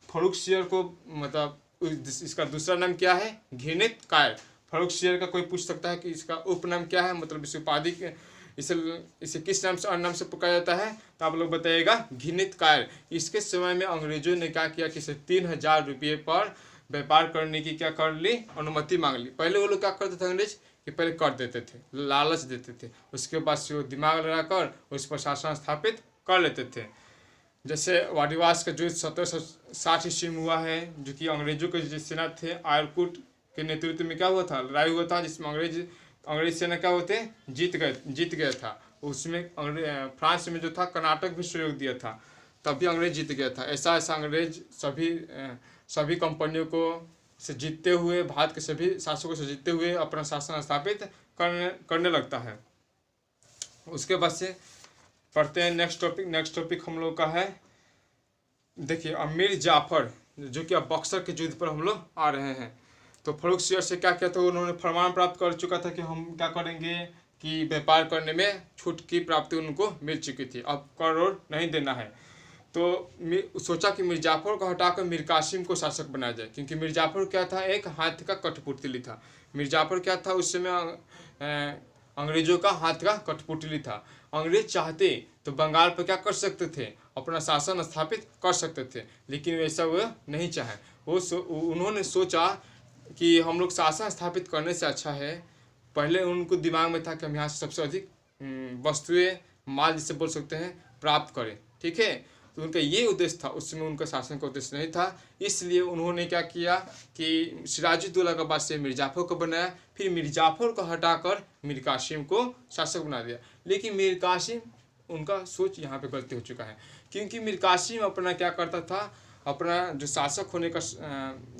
फर्रुखसियर को मतलब इसका दूसरा नाम क्या है? घृणित कायर। फर्रुखसियर का कोई पूछ सकता है कि इसका उपनाम क्या है, मतलब इस उपाधि इसे किस नाम से अन्य नाम से पुकारा जाता है, तो आप लोग बताइएगा घृणित कायर। इसके समय में अंग्रेजों ने क्या किया कि इसे 3000 रुपये पर व्यापार करने की क्या कर ली? अनुमति मांग ली। पहले वो लोग क्या करते थे अंग्रेज कि पहले कर देते थे, लालच देते थे, उसके बाद से वो दिमाग लगाकर उस पर शासन स्थापित कर लेते थे। जैसे वाडिवास का युद्ध 1760 ईस्वी में हुआ है, जो कि अंग्रेजों के जो सेना थे आयरकुट के नेतृत्व में क्या हुआ था? लड़ाई हुआ था, जिसमें अंग्रेज सेना क्या होते जीत गया था। उसमें फ्रांस में जो था कर्नाटक भी सहयोग दिया था, तब भी अंग्रेज जीत गया था। ऐसा अंग्रेज सभी कंपनियों को से जीतते हुए, भारत के सभी शासकों से जीतते हुए अपना शासन स्थापित करने लगता है। उसके बाद से पढ़ते हैं नेक्स्ट टॉपिक हम लोग का है, देखिए अमीर जाफर, जो कि अब बक्सर के युद्ध पर हम लोग आ रहे हैं। तो फर्रुखसियर से क्या किया था? उन्होंने फरमान प्राप्त कर चुका था कि हम क्या करेंगे कि व्यापार करने में छूट की प्राप्ति उनको मिल चुकी थी, अब कर और नहीं देना है। तो सोचा कि मीर जाफर को हटाकर मीर कासिम को शासक बनाया जाए, क्योंकि मीर जाफर क्या था? एक हाथ का कठपुतली था। मीर जाफर क्या था? उस समय अंग्रेजों का हाथ का कठपुतली था। अंग्रेज चाहते तो बंगाल पर क्या कर सकते थे? अपना शासन स्थापित कर सकते थे, लेकिन वैसा वो नहीं चाहे। उन्होंने सोचा कि हम लोग शासन स्थापित करने से अच्छा है, पहले उनको दिमाग में था कि हम यहाँ से सबसे अधिक वस्तुएं, माल जिसे बोल सकते हैं, प्राप्त करें, ठीक है। तो उनका ये उद्देश्य था, उस समय उनका शासन का उद्देश्य नहीं था। इसलिए उन्होंने क्या किया कि सिराजुद्दौला के बाद से मीर जाफर को बनाया, फिर मीर जाफर को हटाकर मीर कासिम को शासक बना दिया। लेकिन मीर कासिम, उनका सोच यहाँ पे गलती हो चुका है, क्योंकि मीर कासिम अपना क्या करता था, अपना जो शासक होने का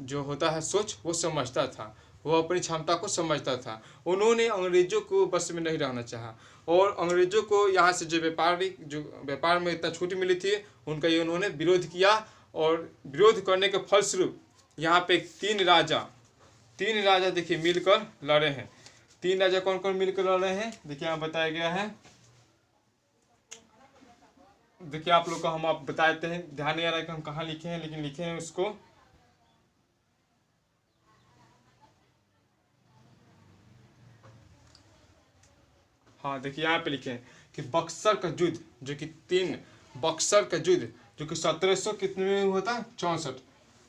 जो होता है सोच, वो समझता था, वो अपनी क्षमता को समझता था। उन्होंने अंग्रेजों को बस में नहीं रहना चाहा, और अंग्रेजों को यहाँ से जो व्यापार में इतना छूट मिली थी, उनका ये उन्होंने विरोध किया। और विरोध करने के फलस्वरूप यहाँ पे 3 राजा देखिए मिलकर लड़े हैं। 3 राजा कौन कौन मिलकर लड़े हैं? देखिए यहाँ बताया गया है, देखिए आप लोग को हम आप बताते हैं, ध्यान नहीं आ रहा है कि हम कहाँ लिखे हैं, लेकिन लिखे हैं उसको। हाँ देखिए यहाँ पे लिखे हैं कि बक्सर का युद्ध, जो कि 3 बक्सर का युद्ध जो कि 1700 कितने में हुआ था? 64।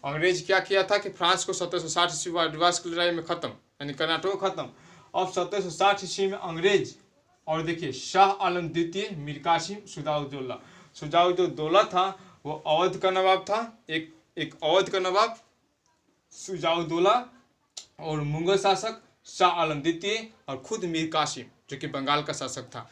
अंग्रेज क्या किया था कि फ्रांस को 1760 ईस्वी वाडिवास की लड़ाई में खत्म, यानी कर्नाटक को खत्म। अब 1760 ईस्वी में अंग्रेज, और देखिए शाह आलम द्वितीय, मीर कासिम, शुजाउद्दौला था, वो अवध का नवाब था, एक अवध का नवाब शुजाउद्दौला, और मुगल शासक शाह आलम द्वितीय, और खुद मीर कासिम जो कि बंगाल का शासक था।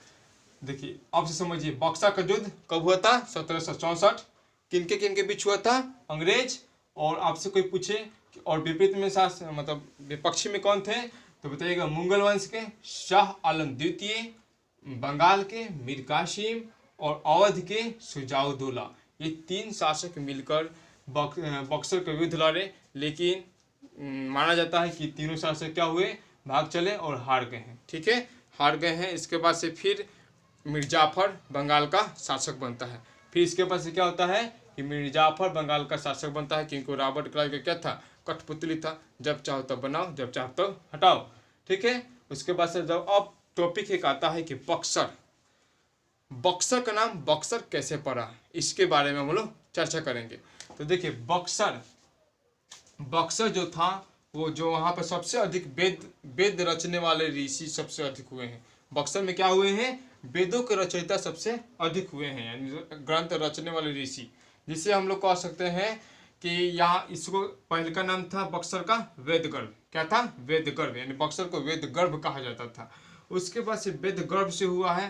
देखिए अब से समझिए, बक्सर का युद्ध कब हुआ था? 1764। किनके बीच हुआ था? अंग्रेज। और आपसे कोई पूछे और विपरीत में मतलब विपक्षी में कौन थे, तो बताइएगा मुगल वंश के शाह आलम द्वितीय, बंगाल के मीर कासिम, और अवध के शुजाउद्दौला। ये 3 शासक मिलकर बक्सर का युद्ध लड़े, लेकिन माना जाता है कि तीनों शासक क्या हुए? भाग चले और हार गए हैं, ठीक है, हार गए हैं। इसके बाद से फिर मीर जाफर बंगाल का शासक बनता है। फिर इसके बाद से क्या होता है कि मिर्जाफर बंगाल का शासक बनता है, क्योंकि रॉबर्ट क्लाइव का क्या था, कठपुतली था, जब चाहो तब बनाओ, जब चाहो तब हटाओ। ठीक है, उसके बाद से जब अब टॉपिक एक आता है कि बक्सर। बक्सर का नाम बक्सर कैसे पड़ा, इसके बारे में हम लोग चर्चा करेंगे। तो देखिए बक्सर जो था, वो जो वहाँ पर सबसे अधिक वेद रचने वाले ऋषि सबसे अधिक हुए हैं। बक्सर में क्या हुए हैं, वेदों के रचयिता सबसे अधिक हुए हैं, यानी ग्रंथ रचने वाले ऋषि, जिसे हम लोग कह सकते हैं कि यहाँ इसको पहले का नाम था बक्सर का वेदगर्भ। क्या था, वेदगर्भ, यानी बक्सर को वेदगर्भ कहा जाता था। उसके बाद से वेदगर्भ से हुआ है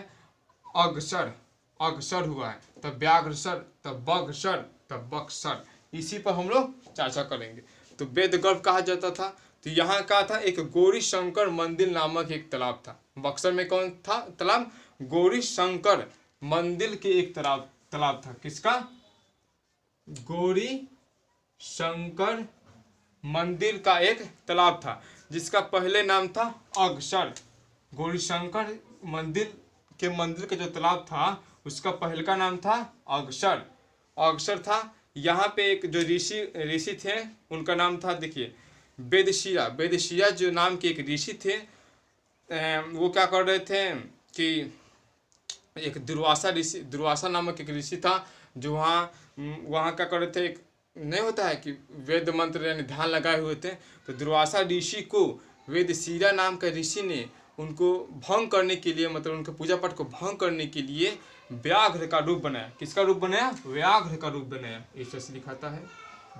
अगसर, अगसर हुआ है, तब व्याघ्रसर, तब बघसर, तब बक्सर। इसी पर हम लोग चर्चा करेंगे। तो वेदगर्भ कहा जाता था। तो यहाँ का था एक गौरी शंकर मंदिर नामक एक तालाब था। बक्सर में कौन था तालाब, गौरी शंकर मंदिर के एक तालाब था। किसका, गौरी शंकर मंदिर का एक तालाब था, जिसका पहले नाम था अगसर। गौरी शंकर मंदिर के जो तालाब था, उसका पहले का नाम था अगसर, अगसर था। यहाँ पे एक जो ऋषि थे, उनका नाम था, देखिए, वेदशिरा। वेदशिरा जो नाम के एक ऋषि थे, वो क्या कर रहे थे कि एक दुर्वासा नामक एक ऋषि था, जो वहाँ क्या कर रहे थे, एक नहीं होता है कि वेद मंत्र यानी ध्यान लगाए हुए थे। तो दुर्वासा ऋषि को वेदशिरा नाम का ऋषि ने उनको भंग करने के लिए, मतलब उनके पूजा पाठ को भंग करने के लिए व्याघ्र का रूप बनाया। किसका रूप बनाया, व्याघ्र का रूप बनाया। ऐसे लिखाता है,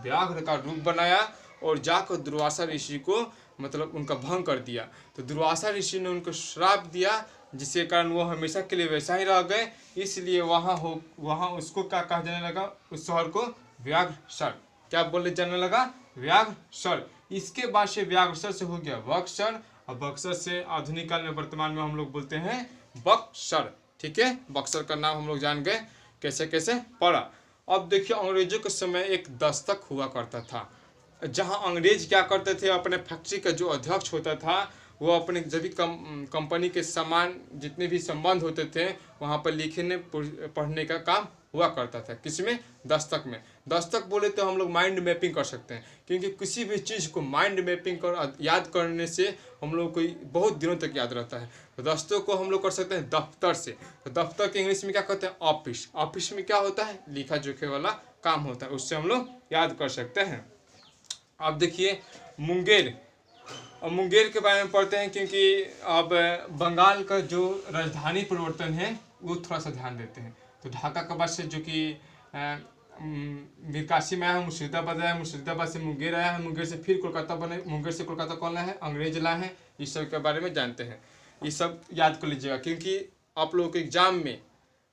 व्याघ्र का रूप बनाया और जाकर दुर्वासा ऋषि को मतलब उनका भंग कर दिया। तो दुर्वासा ऋषि ने उनको श्राप दिया, जिसके कारण वो हमेशा के लिए वैसा ही रह गए। इसलिए वहाँ उसको क्या कहा जाने लगा, उस शहर को व्याघ्रसर। क्या बोले जाने लगा, व्याघ्रसर। इसके बाद से व्याघ्रसर से हो गया बक्सर, और बक्सर से आधुनिक काल में वर्तमान में हम लोग बोलते हैं बक्सर। ठीक है, बक्सर का नाम हम लोग जान गए कैसे कैसे पड़ा। अब देखिए, अंग्रेजों के समय एक दस्तक हुआ करता था, जहां अंग्रेज क्या करते थे, अपने फैक्ट्री का जो अध्यक्ष होता था, वो अपने जब भी कंपनी के सामान जितने भी संबंध होते थे, वहाँ पर लिखने पढ़ने का काम हुआ करता था। किसमें, दस्तक में। दस्तक बोले तो हम लोग माइंड मैपिंग कर सकते हैं, क्योंकि किसी भी चीज़ को माइंड मैपिंग कर याद करने से हम लोग को बहुत दिनों तक याद रहता है। तो दस्तक को हम लोग कर सकते हैं दफ्तर से। तो दफ्तर के इंग्लिश में क्या कहते हैं, ऑफिस। ऑफिस में क्या होता है, लिखा जोखे वाला काम होता है, उससे हम लोग याद कर सकते हैं। अब देखिए मुंगेर, और मुंगेर के बारे में पढ़ते हैं, क्योंकि अब बंगाल का जो राजधानी परिवर्तन है वो थोड़ा सा ध्यान देते हैं। तो ढाका के बाद से जो कि मीरकाशी में आया है, मुर्शिदाबाद आया, मुर्शिदाबाद से मुंगेर आया है, मुंगेर से फिर कोलकाता बने, मुंगेर से कोलकाता कौन लाया है, अंग्रेज लाए हैं। इस सब के बारे में जानते हैं, ये सब याद कर लीजिएगा, क्योंकि आप लोगों के एग्जाम में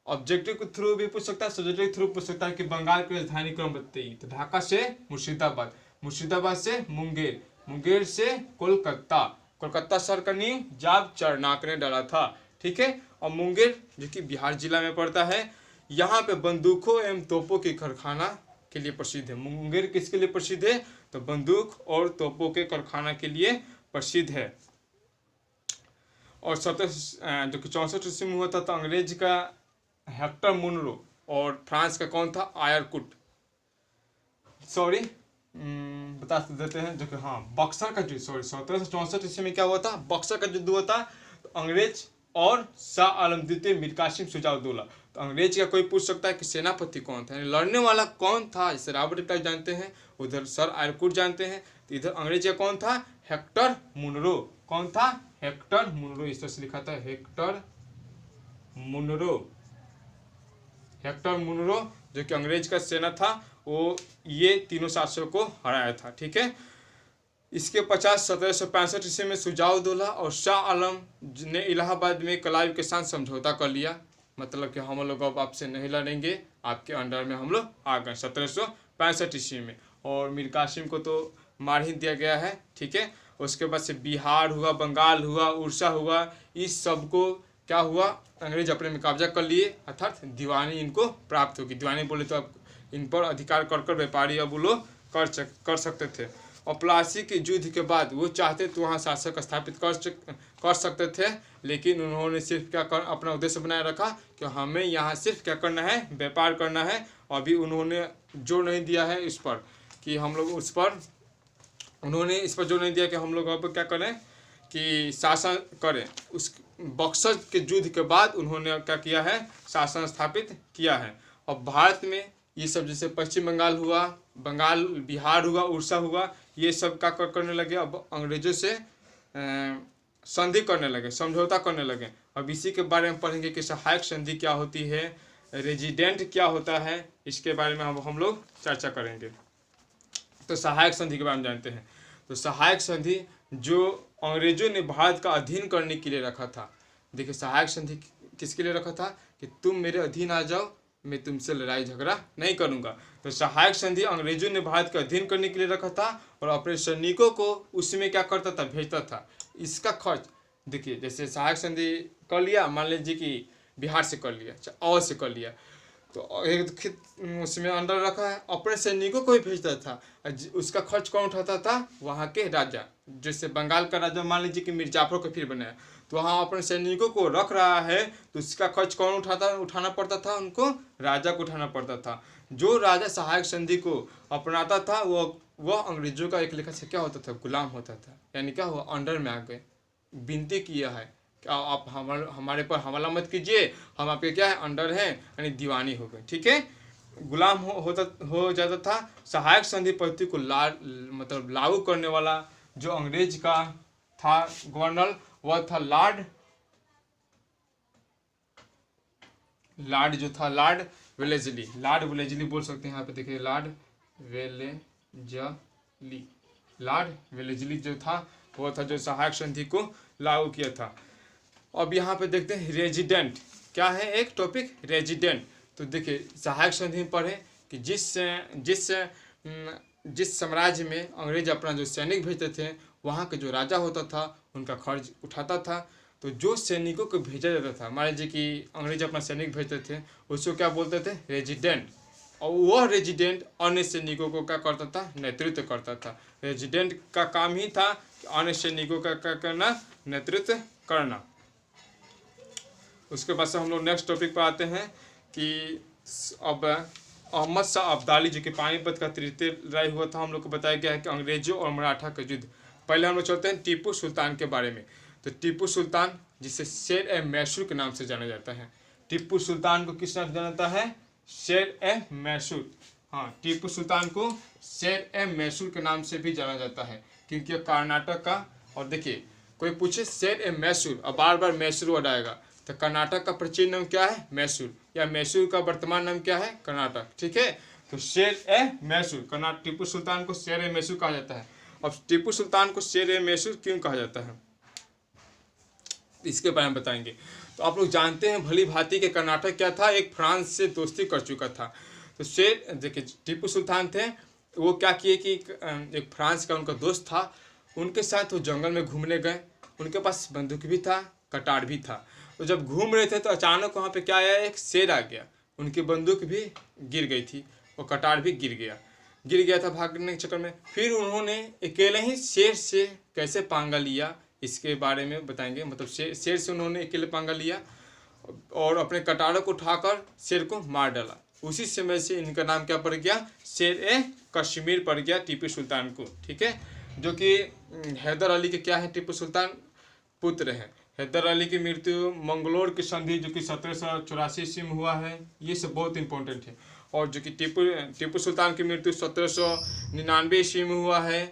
ऑब्जेक्टिव के थ्रू भी पूछ सकता है, सब्जेक्टिव के थ्रू पूछ सकता है कि बंगाल की राजधानी क्रम बताइए। तो ढाका से मुर्शिदाबाद, मुर्शिदाबाद से मुंगेर, मुंगेर से कोलकाता, कोलकाता शहर का नींव जाब चाणक्य ने डाला था। ठीक है, और मुंगेर जो कि बिहार जिला में पड़ता है, यहाँ पे बंदूकों एवं तोपों की कारखाना के लिए प्रसिद्ध है। मुंगेर किसके लिए प्रसिद्ध है, तो बंदूक और तोपों के कारखाना के लिए प्रसिद्ध है। और 1764 ईस्वी में हुआ था, तो अंग्रेज का हेक्टर मुनरो और फ्रांस का कौन था, आयरकुट, सॉरी बता देते हैं, जो कि हाँ बक्सर का जो 1764 ईस्वी में क्या हुआ था, बक्सर का युद्ध हुआ था। तो अंग्रेज और शाह आलम द्वितीय, मीर कासिम शुजाउद्दौला। तो अंग्रेज का कोई पूछ सकता है कि सेनापति कौन था, लड़ने वाला कौन था, जैसे रॉबर्ट क्लाइव जानते हैं, उधर सर आयरकुट जानते हैं। तो इधर अंग्रेज का कौन था, हेक्टर मुनरो। कौन था, हेक्टर मुनरो। इस तरह से लिखा था, हेक्टर मुनरो, हेक्टर मुनरो, जो कि अंग्रेज का सेना था, वो ये तीनों शासकों को हराया था। ठीक है, इसके 1765 ईस्वी में शुजाउद्दौला और शाह आलम ने इलाहाबाद में क्लाइव के साथ समझौता कर लिया, मतलब कि हम लोग अब आपसे नहीं लड़ेंगे, आपके अंडर में हम लोग आ गए 1765 ईस्वी में। और मीर कासिम को तो मार ही दिया गया है। ठीक है, उसके बाद से बिहार हुआ, बंगाल हुआ, उड़ीसा हुआ, इस सब को क्या हुआ, अंग्रेज अपने में कब्जा कर लिए, अर्थात दीवानी इनको प्राप्त होगी। दीवानी बोले तो अब इन पर अधिकार कर व्यापारी अब वो लोग कर सकते थे। और प्लासी के युद्ध के बाद वो चाहते तो वहाँ शासक स्थापित कर सकते थे, लेकिन उन्होंने सिर्फ क्या अपना उद्देश्य बनाए रखा कि हमें यहाँ सिर्फ क्या करना है, व्यापार करना है अभी उन्होंने जोर नहीं दिया है इस पर कि हम लोग उस पर, उन्होंने इस पर जोर नहीं दिया कि हम लोग अब क्या करें कि शासन करें। उस बक्सर के युद्ध के बाद उन्होंने क्या किया है, शासन स्थापित किया है। और भारत में ये सब जैसे पश्चिम बंगाल हुआ, बंगाल बिहार हुआ, उड़ीसा हुआ, ये सब क्या करने लगे, अब अंग्रेजों से संधि करने लगे, समझौता करने लगे। अब इसी के बारे में पढ़ेंगे कि सहायक संधि क्या होती है, रेजिडेंट क्या होता है, इसके बारे में हम लोग चर्चा करेंगे। तो सहायक संधि के बारे में जानते हैं। तो सहायक संधि जो अंग्रेजों ने भारत का अधीन करने के लिए रखा था। देखिए सहायक संधि किसके लिए रखा था कि तुम मेरे अधीन आ जाओ, मैं तुमसे लड़ाई झगड़ा नहीं करूंगा। तो सहायक संधि अंग्रेजों ने भारत का अधीन करने के लिए रखा था और अपने सैनिकों को उसमें क्या करता था, भेजता था। इसका खर्च देखिए, जैसे सहायक संधि कर लिया, मान लीजिए कि बिहार से कर लिया, और से कर लिया, तो एक उसमें अंडर रखा है, अपने सैनिकों को भी भेजता था। उसका खर्च कौन उठाता था, वहाँ के राजा। जैसे बंगाल का राजा मान लीजिए कि मिर्जापुर को फिर बनाया, तो वहाँ अपने सैनिकों को रख रहा है, तो उसका खर्च कौन उठाना पड़ता था, उनको राजा को उठाना पड़ता था। जो राजा सहायक संधि को अपनाता था वह अंग्रेजों का एक लेखा से क्या होता था, गुलाम होता था। यानी क्या हुआ, अंडर में आ गए। विनती किया है कि आप हमारे पर हमला मत कीजिए, हम आपके क्या है, अंडर हैं, यानी दीवानी हो गए, ठीक है, गुलाम हो जाता था। सहायक संधि पद्धति को मतलब लागू करने वाला जो अंग्रेज का था गवर्नर, वह था लॉर्ड वेलेस्ली। लॉर्ड वेलेस्ली बोल सकते हैं, यहाँ पे देखिए लॉर्ड वेलेस्ली जो था वो था जो सहायक संधि को लागू किया था। अब यहाँ पे देखते हैं रेजिडेंट क्या है, एक टॉपिक रेजिडेंट। तो देखिए सहायक संधि में पढ़े कि जिस साम्राज्य में अंग्रेज अपना जो सैनिक भेजते थे, वहाँ के जो राजा होता था उनका खर्च उठाता था। तो जो सैनिकों को भेजा जाता था, मान लीजिए कि अंग्रेज अपना सैनिक भेजते थे, उसको क्या बोलते थे, रेजिडेंट। और वह रेजिडेंट अन्य सैनिकों को क्या करता था, नेतृत्व करता था। रेजिडेंट का काम ही था कि अन्य सैनिकों का क्या करना, नेतृत्व करना। उसके बाद से हम लोग नेक्स्ट टॉपिक पर आते हैं कि अब अहमद शाह अब्दाली जो कि पानीपत का तृतीय लड़ाई हुआ था, हम लोग को बताया गया है कि अंग्रेजों और मराठा का युद्ध। पहले हम लोग चलते हैं टीपू सुल्तान के बारे में। तो टीपू सुल्तान जिसे शेर ए मैसूर के नाम से जाना जाता है। टीपू सुल्तान को किस नाम से जाना जाता है, शेर ए मैसूर। हाँ, टीपू सुल्तान को शेर ए मैसूर के नाम से भी जाना जाता है, क्योंकि कर्नाटक का, और देखिए कोई पूछे शेर ए मैसूर और बार बार मैसूर वर्ड आएगा, तो कर्नाटक का प्राचीन नाम क्या है, मैसूर, या मैसूर का वर्तमान नाम क्या है, कर्नाटक, ठीक है। तो शेर ए मैसूर, कर्नाटक, टीपू सुल्तान को शेर ए मैसूर कहा जाता है। अब टीपू सुल्तान को शेर ए मैसूर क्यों कहा जाता है, इसके बारे में बताएंगे। तो आप लोग जानते हैं भली भांति के कर्नाटक क्या था, एक फ्रांस से दोस्ती कर चुका था। तो शेर देखिए टीपू सुल्तान थे, वो क्या किए कि एक फ्रांस का उनका दोस्त था, उनके साथ वो जंगल में घूमने गए। उनके पास बंदूक भी था, कटार भी था। तो जब घूम रहे थे तो अचानक वहाँ पे क्या आया, एक शेर आ गया। उनकी बंदूक भी गिर गई थी और कटार भी गिर गया था भागने के चक्कर में। फिर उन्होंने अकेले ही शेर से कैसे पंगा लिया, इसके बारे में बताएंगे। मतलब शेर से उन्होंने अकेले पंगा लिया और अपने कटारों को उठाकर शेर को मार डाला। उसी समय से इनका नाम क्या पड़ गया, शेर ए कश्मीर पड़ गया टीपू सुल्तान को, ठीक है। जो कि हैदर अली के क्या है, टीपू सुल्तान पुत्र हैं। हैदर अली की मृत्यु मंगलोर की संधि जो कि 1784 ईस्वी में हुआ है, ये सब बहुत इंपॉर्टेंट है। और जो कि टीपू सुल्तान की मृत्यु 1799 ईस्वी में हुआ है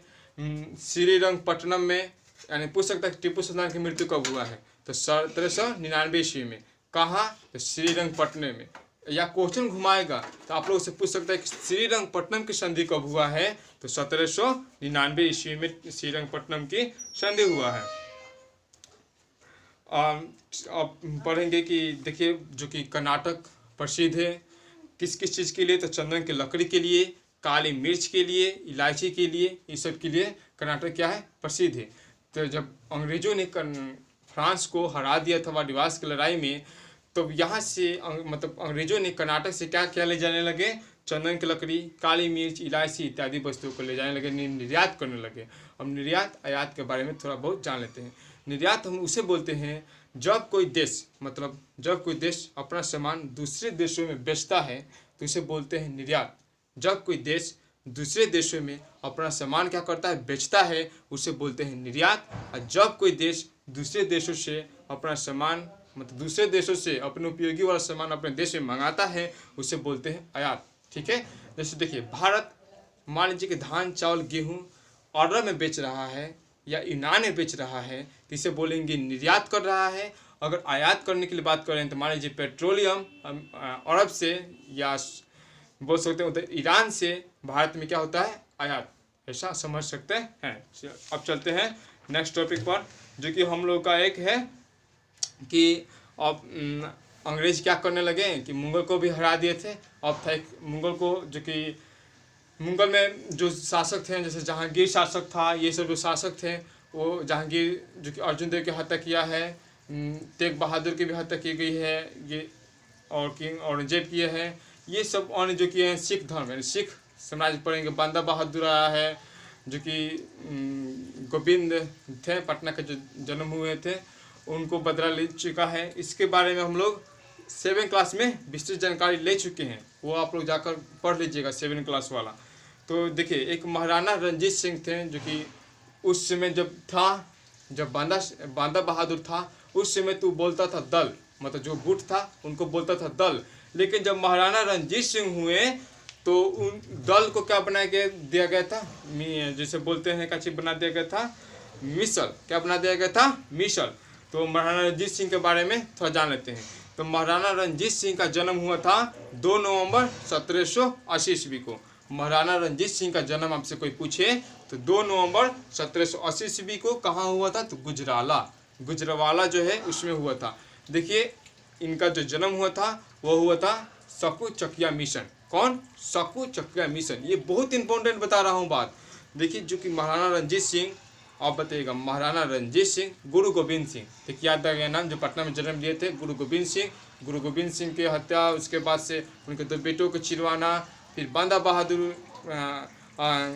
श्रीरंगपट्टनम में। यानी पूछ सकता है टीपू सुल्तान की मृत्यु कब हुआ है, तो 1799 ईस्वी में। कहाँ, तो श्रीरंगपट्टनम में। या क्वेश्चन घुमाएगा तो आप लोग से पूछ सकता है कि श्रीरंगपट्टनम की संधि कब हुआ है, तो 1799 ईस्वी में श्रीरंगपट्टनम की संधि हुआ है। अब पढ़ेंगे कि देखिए जो कि कर्नाटक प्रसिद्ध है किस किस चीज़ के लिए, तो चंदन की लकड़ी के लिए, काली मिर्च के लिए, इलायची के लिए, ये सब के लिए कर्नाटक क्या है, प्रसिद्ध है। तो जब अंग्रेजों ने फ्रांस को हरा दिया था वाडिवास की लड़ाई में, तो यहाँ से मतलब अंग्रेजों ने कर्नाटक से क्या क्या ले जाने लगे, चंदन की लकड़ी, काली मिर्च, इलायची इत्यादि वस्तुओं को ले जाने लगे, निर्यात करने लगे। अब निर्यात आयात के बारे में थोड़ा बहुत जान लेते हैं। निर्यात हम उसे बोलते हैं जब कोई देश, मतलब जब कोई देश अपना सामान दूसरे देशों में बेचता है, तो इसे बोलते हैं निर्यात। जब कोई देश दूसरे देशों में अपना सामान क्या करता है, बेचता है, उसे बोलते हैं निर्यात। और जब कोई देश दूसरे देशों से अपना सामान मतलब दूसरे देशों से अपने उपयोगी वाला सामान अपने देश में मंगाता है, उसे बोलते हैं आयात। ठीक है, जैसे देखिए भारत मान लीजिए कि धान चावल गेहूँ अरब में बेच रहा है या यूनान में बेच रहा है, तो इसे बोलेंगे निर्यात कर रहा है। अगर आयात करने के लिए बात करें तो मान लीजिए पेट्रोलियम अरब से या बोल सकते हैं उधर ईरान से भारत में क्या होता है, आयात। ऐसा समझ सकते हैं। अब चलते हैं नेक्स्ट टॉपिक पर, जो कि हम लोग का एक है कि अब अंग्रेज क्या करने लगे कि मुगल को भी हरा दिए थे। अब था एक मुगल को, जो कि मुगल में जो शासक थे जैसे जहांगीर शासक था, ये सब जो शासक थे वो जहांगीर जो कि अर्जुन देव की हत्या किया है, तेग बहादुर की भी हत्या की गई है, ये और किंग औरंगजेब किए हैं, ये सब अन्य जो किए हैं सिख धर्म यानी सिख साम्राज्य पढ़ेंगे। बांदा बहादुर आया है जो कि गोविंद थे पटना के जो जन्म हुए थे, उनको बदला ले चुका है। इसके बारे में हम लोग 7 क्लास में विस्तृत जानकारी ले चुके हैं, वो आप लोग जाकर पढ़ लीजिएगा 7 क्लास वाला। तो देखिए एक महाराणा रंजीत सिंह थे जो कि उस समय जब बांदा बहादुर था उस समय तो बोलता था दल, मतलब जो गुट था उनको बोलता था दल। लेकिन जब महाराणा रंजीत सिंह हुए तो उन दल को क्या बना के दिया गया था, जैसे बोलते हैं क्या चीज बना दिया गया था, मिसल। क्या बना दिया गया था, मिसल। तो महाराणा रंजीत सिंह के बारे में थोड़ा जान लेते हैं। तो महाराणा रंजीत सिंह का जन्म हुआ था 2 नवंबर 1780 ईस्वी को। महाराणा रंजीत सिंह का जन्म आपसे कोई पूछे तो 2 नवंबर 1780 ईस्वी को कहाँ हुआ था, तो गुजरावाला जो है उसमें हुआ था। देखिए इनका जो जन्म हुआ था वो हुआ था सकू चकिया मिशन। कौन, सकू चकिया मिशन। ये बहुत इंपॉर्टेंट बता रहा हूँ बात। देखिए जो कि महाराणा रंजीत सिंह, आप बताइएगा, महाराणा रंजीत सिंह, गुरु गोविंद सिंह, ठीक याद आ गया नाम, जो पटना में जन्म लिए थे, गुरु गोविंद सिंह। गुरु गोविंद सिंह की हत्या, उसके बाद से उनके 2 बेटों को चिरवाना, फिर बांदा बहादुर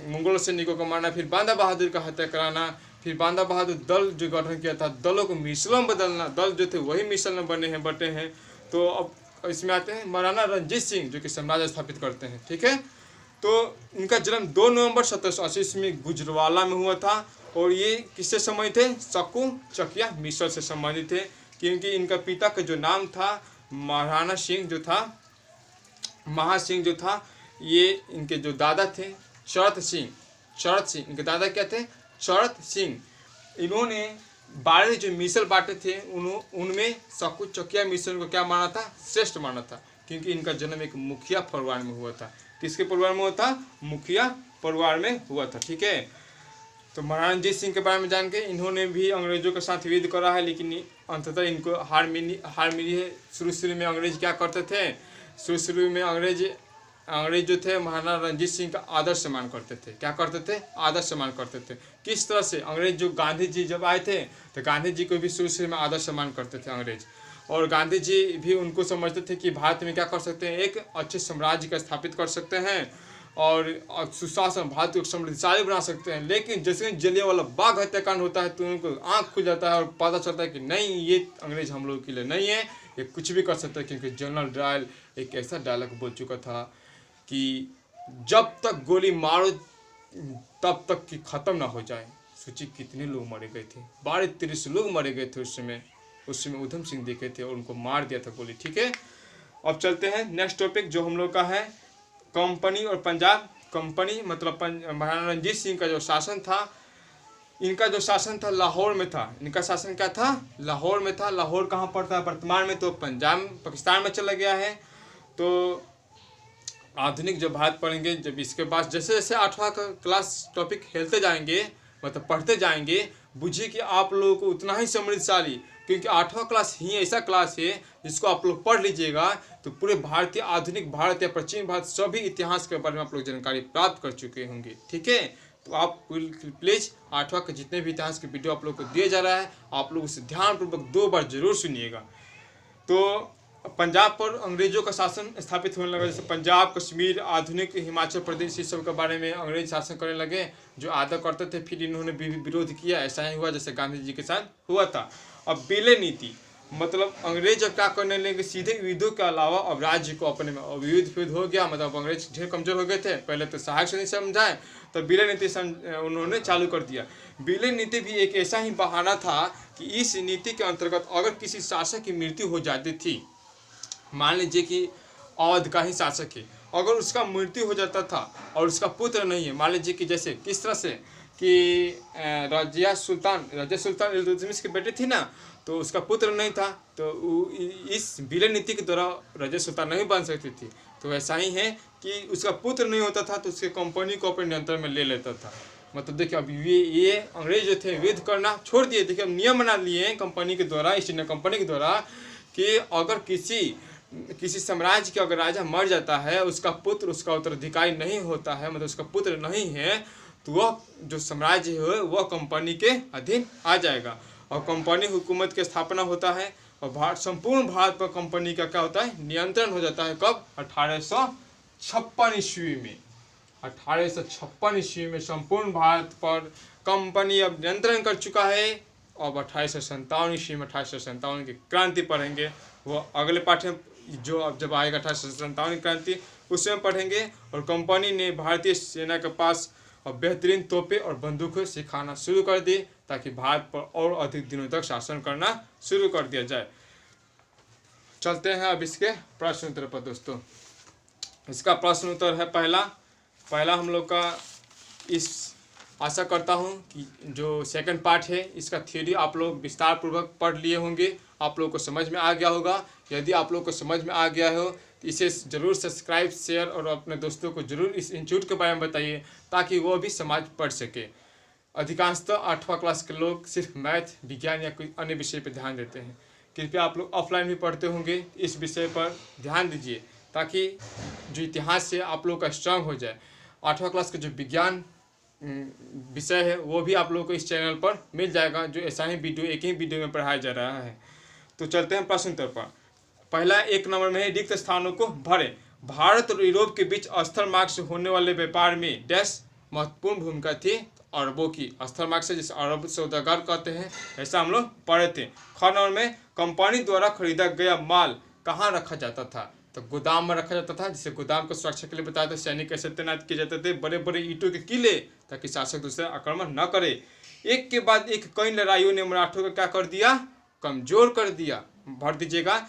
मुगल सैनिकों को मारना, फिर बांदा बहादुर का हत्या कराना, फिर बांदा बहादुर दल जो गठन किया था, दलों को मिसलों में बदलना, दल जो थे वही मिसल में बटे हैं। तो अब इसमें आते हैं महाराणा रंजीत सिंह जो कि साम्राज्य स्थापित करते हैं। ठीक है, तो इनका जन्म 2 नवंबर 1780 में गुजरावाला में हुआ था। और ये किससे संबंधित थे, सकू चकिया मिसल से संबंधित थे, क्योंकि इनका पिता का जो नाम था महाराणा सिंह जो था, महासिंह जो था, ये इनके जो दादा थे शरत सिंह, इनके दादा क्या थे, शरत सिंह। इन्होंने 12 जो मिसल बांटे थे उनमें सकू चकिया मिसल को क्या माना था, श्रेष्ठ माना था, क्योंकि इनका जन्म एक मुखिया परिवार में हुआ था। किसके परिवार में हुआ था, मुखिया परिवार में हुआ था। ठीक है, तो महाराणा रंजीत सिंह के बारे में जान के इन्होंने भी अंग्रेजों के साथ युद्ध करा है, लेकिन अंततः इनको हार मिली है। शुरू में अंग्रेज क्या करते थे, शुरू में अंग्रेज जो थे महाराणा रंजीत सिंह का आदर सम्मान करते थे। क्या करते थे, आदर सम्मान करते थे। किस तरह से, अंग्रेज जो गांधी जी जब आए थे तो गांधी जी को भी शुरू में आदर सम्मान करते थे अंग्रेज, और गांधी जी भी उनको समझते थे कि भारत में क्या कर सकते हैं, एक अच्छे साम्राज्य का स्थापित कर सकते हैं और सुशासन भारत को समृद्धशाली बना सकते हैं। लेकिन जैसे जलियांवाला बाग हत्याकांड होता है तो उनको आंख खुल जाता है और पता चलता है कि नहीं, ये अंग्रेज हम लोगों के लिए नहीं है, ये कुछ भी कर सकता है। क्योंकि जनरल डायल एक ऐसा डायलॉग बोल चुका था कि जब तक गोली मारो तब तक कि ख़त्म ना हो जाए। सोचिए कितने लोग मारे गए थे, 12-13 लोग मारे गए थे उस समय उधम सिंह देखे थे और उनको मार दिया था गोली। ठीक है, अब चलते हैं नेक्स्ट टॉपिक जो हम लोग का है कंपनी और पंजाब। कंपनी मतलब महाराणा रंजीत सिंह का जो शासन था, इनका जो शासन था लाहौर में था। इनका शासन क्या था, लाहौर में था। लाहौर कहाँ पड़ता है वर्तमान में, तो पंजाब पाकिस्तान में चला गया है। तो आधुनिक जब भारत पढ़ेंगे, जब इसके बाद जैसे जैसे 8वां क्लास टॉपिक खेलते जाएंगे मतलब पढ़ते जाएंगे, बुझिए कि आप लोगों को उतना ही समृद्धशाली, क्योंकि 8वां क्लास ही ऐसा क्लास है जिसको आप लोग पढ़ लीजिएगा तो पूरे भारतीय आधुनिक भारत या प्राचीन भारत सभी इतिहास के बारे में आप लोग जानकारी प्राप्त कर चुके होंगे। ठीक है, तो आप प्लीज़ 8वां के जितने भी इतिहास के वीडियो आप लोग को दिया जा रहा है, आप लोग उसे ध्यानपूर्वक 2 बार जरूर सुनिएगा। तो पंजाब पर अंग्रेजों का शासन स्थापित होने लगा, जैसे पंजाब, कश्मीर, आधुनिक हिमाचल प्रदेश, इस सब के बारे में अंग्रेज शासन करने लगे, जो आदर करते थे। फिर इन्होंने भी विरोध किया, ऐसा ही हुआ जैसे गांधी जी के साथ हुआ था। अब विलय नीति, मतलब अंग्रेज अब क्या करने लगे, सीधे युद्धों के अलावा अब राज्य को अपने में, अब युद्ध हो गया, मतलब अंग्रेज ढेर कमजोर हो गए थे। पहले तो सहायक से नहीं समझाए, तो विलय नीति उन्होंने चालू कर दिया। विलय नीति भी एक ऐसा ही बहाना था कि इस नीति के अंतर्गत अगर किसी शासक की मृत्यु हो जाती थी, मान लीजिए कि अवध का ही शासक है, अगर उसका मृत्यु हो जाता था और उसका पुत्र नहीं है, मान लीजिए कि जैसे किस तरह से कि रजिया सुल्तान इल्तुतमिश की बेटी थी ना, तो उसका पुत्र नहीं था, तो इस विलय नीति के द्वारा रजिया सुल्तान नहीं बन सकती थी। तो ऐसा ही है कि उसका पुत्र नहीं होता था तो उसके कंपनी को अपने नियंत्रण में ले लेता था। मतलब देखिए अब ये अंग्रेज जो थे युद्ध करना छोड़ दिए। देखिए अब नियम बना लिए हैं कंपनी के द्वारा, ईस्ट इंडिया कंपनी के द्वारा, कि अगर किसी साम्राज्य के अगर राजा मर जाता है, उसका पुत्र उसका उत्तराधिकारी नहीं होता है, मतलब उसका पुत्र नहीं है, तो वह जो साम्राज्य है वह कंपनी के अधीन आ जाएगा और कंपनी हुकूमत की स्थापना होता है और संपूर्ण भारत पर कंपनी का क्या होता है, नियंत्रण हो जाता है। कब? 1856 ईस्वी में। 1856 ईस्वी में संपूर्ण भारत पर कंपनी अब नियंत्रण कर चुका है। अब 1857 ईस्वी में 1857 की क्रांति पढ़ेंगे, वो अगले पाठ में जो अब जब आएगा 1857 क्रांति उसमें पढ़ेंगे। और कंपनी ने भारतीय सेना के पास अब बेहतरीन तोपें और बंदूकें सिखाना शुरू कर दी ताकि भारत पर और अधिक दिनों तक शासन करना शुरू कर दिया जाए। चलते हैं अब इसके प्रश्न उत्तर पर दोस्तों। इसका प्रश्न उत्तर है पहला हम लोग का, इस आशा करता हूं कि जो सेकंड पार्ट है इसका थ्योरी आप लोग विस्तार पूर्वक पढ़ लिए होंगे, आप लोग को समझ में आ गया होगा। यदि आप लोग को समझ में आ गया हो तो इसे ज़रूर सब्सक्राइब, शेयर और अपने दोस्तों को ज़रूर इस इंस्टीट्यूट के बारे में बताइए ताकि वो भी समाज पढ़ सके। अधिकांशतः 8वां क्लास के लोग सिर्फ मैथ, विज्ञान या कोई अन्य विषय पर ध्यान देते हैं। कृपया आप लोग ऑफलाइन भी पढ़ते होंगे, इस विषय पर ध्यान दीजिए ताकि जो इतिहास है आप लोग का स्ट्रांग हो जाए। 8वां क्लास का जो विज्ञान विषय है वो भी आप लोगों को इस चैनल पर मिल जाएगा, जो ऐसा ही वीडियो एक ही वीडियो में पढ़ाया जा रहा है। तो चलते हैं प्रश्न उत्तर पर। पहला 1 नंबर में है, रिक्त स्थानों को भरें। भारत और यूरोप के बीच स्थल मार्ग से होने वाले व्यापार में डैश महत्वपूर्ण भूमिका थी, अरबों की। स्थल मार्ग से जिसे अरब सौदागर कहते हैं, ऐसा हम लोग पढ़े थे। ख नंबर में, कंपनी द्वारा खरीदा गया माल कहाँ रखा जाता था? तो गोदाम में रखा जाता था, जिसे गोदाम को सुरक्षा के लिए बताया था। सैनिक कैसे तैनात किए जाते थे, बड़े बड़े ईंटों के किले, ताकि शासक दूसरे आक्रमण न करे। एक के बाद एक कई लड़ाइयों ने मराठों को क्या कर दिया? कमजोर कर दिया। भर दीजिएगा।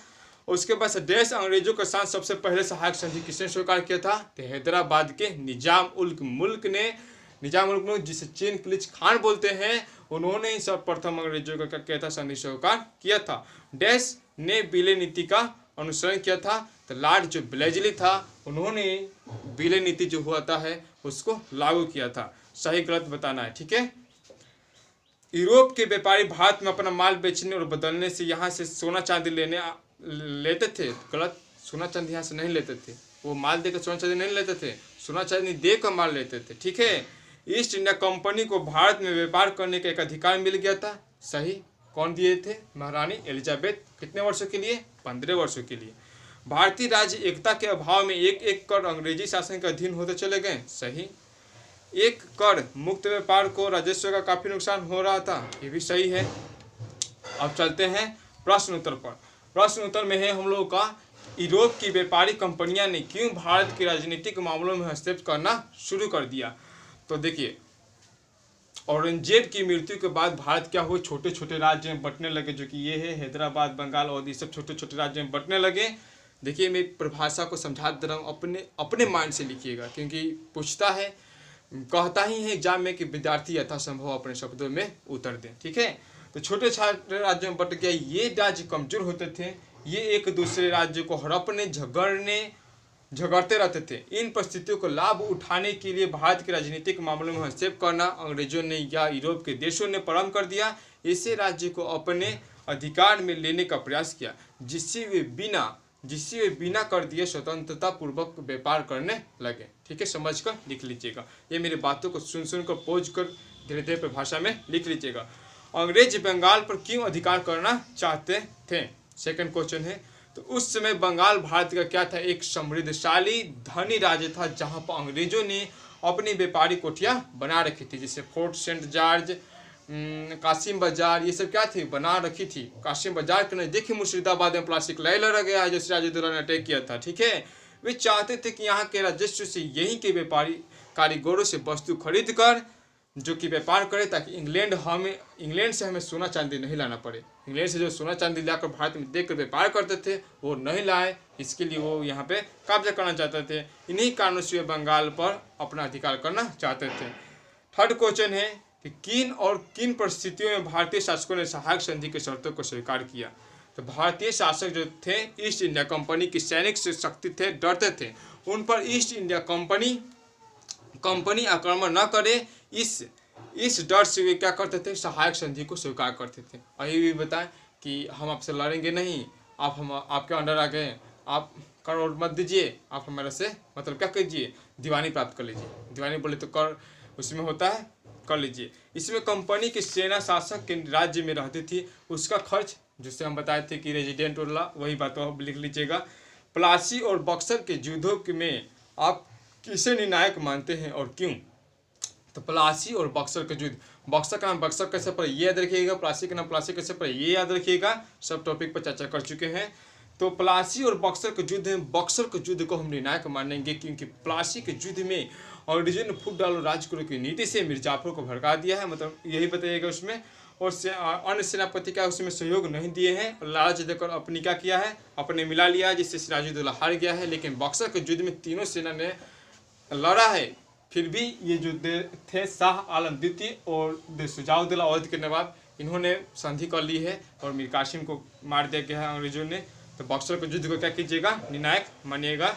उसके बाद देश अंग्रेजों के साथ सबसे पहले सहायक संधि किसने स्वीकार किया था? तो हैदराबाद के निजाम उल मुल्क ने, जिसे चीन किलिच खान बोलते हैं, उन्होंने ही सर्वप्रथम अंग्रेजों का क्या किया था? संधि स्वीकार किया था। डैश ने विलय नीति का अनुसरण किया था। तो लॉर्ड जो ब्लेजली था, उन्होंने विलय नीति जो होता है उसको लागू किया था। सही गलत बताना है, ठीक है। यूरोप के व्यापारी भारत में अपना माल बेचने और बदलने से यहाँ से सोना चांदी लेते थे। गलत, सोना चांदी यहाँ से नहीं लेते थे, वो माल देकर सोना चांदी नहीं लेते थे, सोना चांदी देकर माल लेते थे, ठीक है। ईस्ट इंडिया कंपनी को भारत में व्यापार करने का एक अधिकार मिल गया था। सही। कौन दिए थे? महारानी एलिजाबेथ। कितने वर्षों के लिए? 15 वर्षों के लिए। भारतीय राज्य एकता के अभाव में एक एक कर अंग्रेजी शासन के अधीन होते चले गए। सही। एक कर मुक्त व्यापार को राजस्व का काफी नुकसान हो रहा था। ये भी सही है। अब चलते हैं प्रश्न उत्तर पर। प्रश्न उत्तर में है हम लोगों का, यूरोप की व्यापारी कंपनियां ने क्यों भारत के राजनीतिक मामलों में हस्तक्षेप करना शुरू कर दिया? तो देखिए, औरंगजेब की मृत्यु के बाद भारत क्या हुआ? छोटे छोटे राज्य में बंटने लगे, जो कि ये है हैदराबाद, बंगाल और ये सब छोटे छोटे राज्य में बंटने लगे। देखिए मैं परिभाषा को समझा दे रहा हूँ, अपने माइंड से लिखिएगा, क्योंकि पूछता है, कहता ही है एग्जाम में कि विद्यार्थी यथासंभव अपने शब्दों में उतर दें, ठीक है। तो छोटे छोटे राज्यों में बट गया। ये राज्य कमजोर होते थे, ये एक दूसरे राज्य को हड़पने झगड़ते रहते थे। इन परिस्थितियों को लाभ उठाने के लिए भारत के राजनीतिक मामलों में हस्तक्षेप करना अंग्रेजों ने या यूरोप के देशों ने प्रारंभ कर दिया। इसे राज्य को अपने अधिकार में लेने का प्रयास किया, जिससे वे बिना कर दिए स्वतंत्रता पूर्वक व्यापार करने लगे, ठीक है। समझ कर लिख लीजिएगा। ये मेरी बातों को सुन कर पोज कर धीरे धीरे परिभाषा में लिख लीजिएगा। अंग्रेज बंगाल पर क्यों अधिकार करना चाहते थे? सेकंड क्वेश्चन है। तो उस समय बंगाल भारत का क्या था? एक समृद्धशाली धनी राज्य था, जहां पर अंग्रेजों ने अपनी व्यापारी कोठियां बना रखी थी, जैसे फोर्ट सेंट जॉर्ज, कासिम बाजार, ये सब क्या थी, बना रखी थी। कासिम बाजार के नजदीक ही मुर्शिदाबाद में प्लास्टिक लय लड़ा गया है, जो सिराजुद्दौला ने अटैक किया था। ठीक है, वे चाहते थे कि यहाँ के राजस्व से यहीं के व्यापारी कारीगरों से वस्तु खरीद कर जो कि व्यापार करे, ताकि इंग्लैंड से हमें सोना चांदी नहीं लाना पड़े। इंग्लैंड से जो सोना चांदी लाकर भारत में देकर व्यापार करते थे वो नहीं लाए, इसके लिए वो यहाँ पे कब्जा करना चाहते थे। इन्हीं कारणों से वे बंगाल पर अपना अधिकार करना चाहते थे। थर्ड क्वेश्चन है कि किन परिस्थितियों में भारतीय शासकों ने सहायक संधि की शर्तों को स्वीकार किया। तो भारतीय शासक जो थे ईस्ट इंडिया कंपनी की सैनिक से शक्ति थे, डरते थे, उन पर ईस्ट इंडिया कंपनी आक्रमण न करे, इस डर से वे क्या करते थे, सहायक संधि को स्वीकार करते थे। और ये भी बताएं कि हम आपसे लड़ेंगे नहीं, आप हम आपके अंडर आ गए, आप कर मत दीजिए, आप हमारे से मतलब क्या कीजिए, दीवानी प्राप्त कर लीजिए। दीवानी बोले तो कर उसमें होता है, कर लीजिए। इसमें कंपनी की सेना शासक के राज्य में रहती थी, उसका खर्च जिससे हम बताए थे कि रेजिडेंट उल्ला, वही बात आप लिख लीजिएगा। प्लासी और बक्सर के युद्धों में आप किसे निर्णायक मानते हैं और क्यों। तो प्लासी और बक्सर का युद्ध, बक्सर का नाम बक्सर कैसे पड़े ये याद रखिएगा, प्लासी का नाम प्लासी कैसे पड़े ये याद रखिएगा। सब टॉपिक पर चर्चा कर चुके हैं। तो प्लासी और बक्सर के युद्ध में बक्सर के युद्ध को हम निर्णायक मानेंगे, क्योंकि प्लासी के युद्ध में अंग्रेजों ने फूट डालो राजगुरु की नीति से मीर जाफर को भड़का दिया है, मतलब यही बताइएगा उसमें। और अन्य सेनापति का उसमें सहयोग नहीं दिए हैं, लालच देकर अपनी क्या किया है, अपने मिला लिया है, जिससे सिराजुद्दौला हार गया है। लेकिन बक्सर के युद्ध में तीनों सेना ने लड़ा है, फिर भी ये जो थे शाह आलम द्वितीय और शुजाउद्दौला अवध के नवाब, इन्होंने संधि कर ली है और मीर कासिम को मार दिया गया है अंग्रेजों ने। तो बक्सर के युद्ध को क्या कीजिएगा, निर्णायक मानिएगा।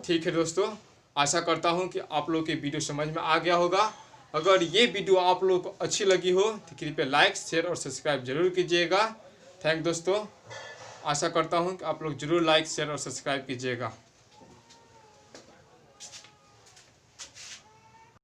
ठीक है दोस्तों, आशा करता हूँ कि आप लोग के वीडियो समझ में आ गया होगा। अगर ये वीडियो आप लोगों को अच्छी लगी हो तो कृपया लाइक, शेयर और सब्सक्राइब जरूर कीजिएगा। थैंक दोस्तों, आशा करता हूँ कि आप लोग जरूर लाइक, शेयर और सब्सक्राइब कीजिएगा।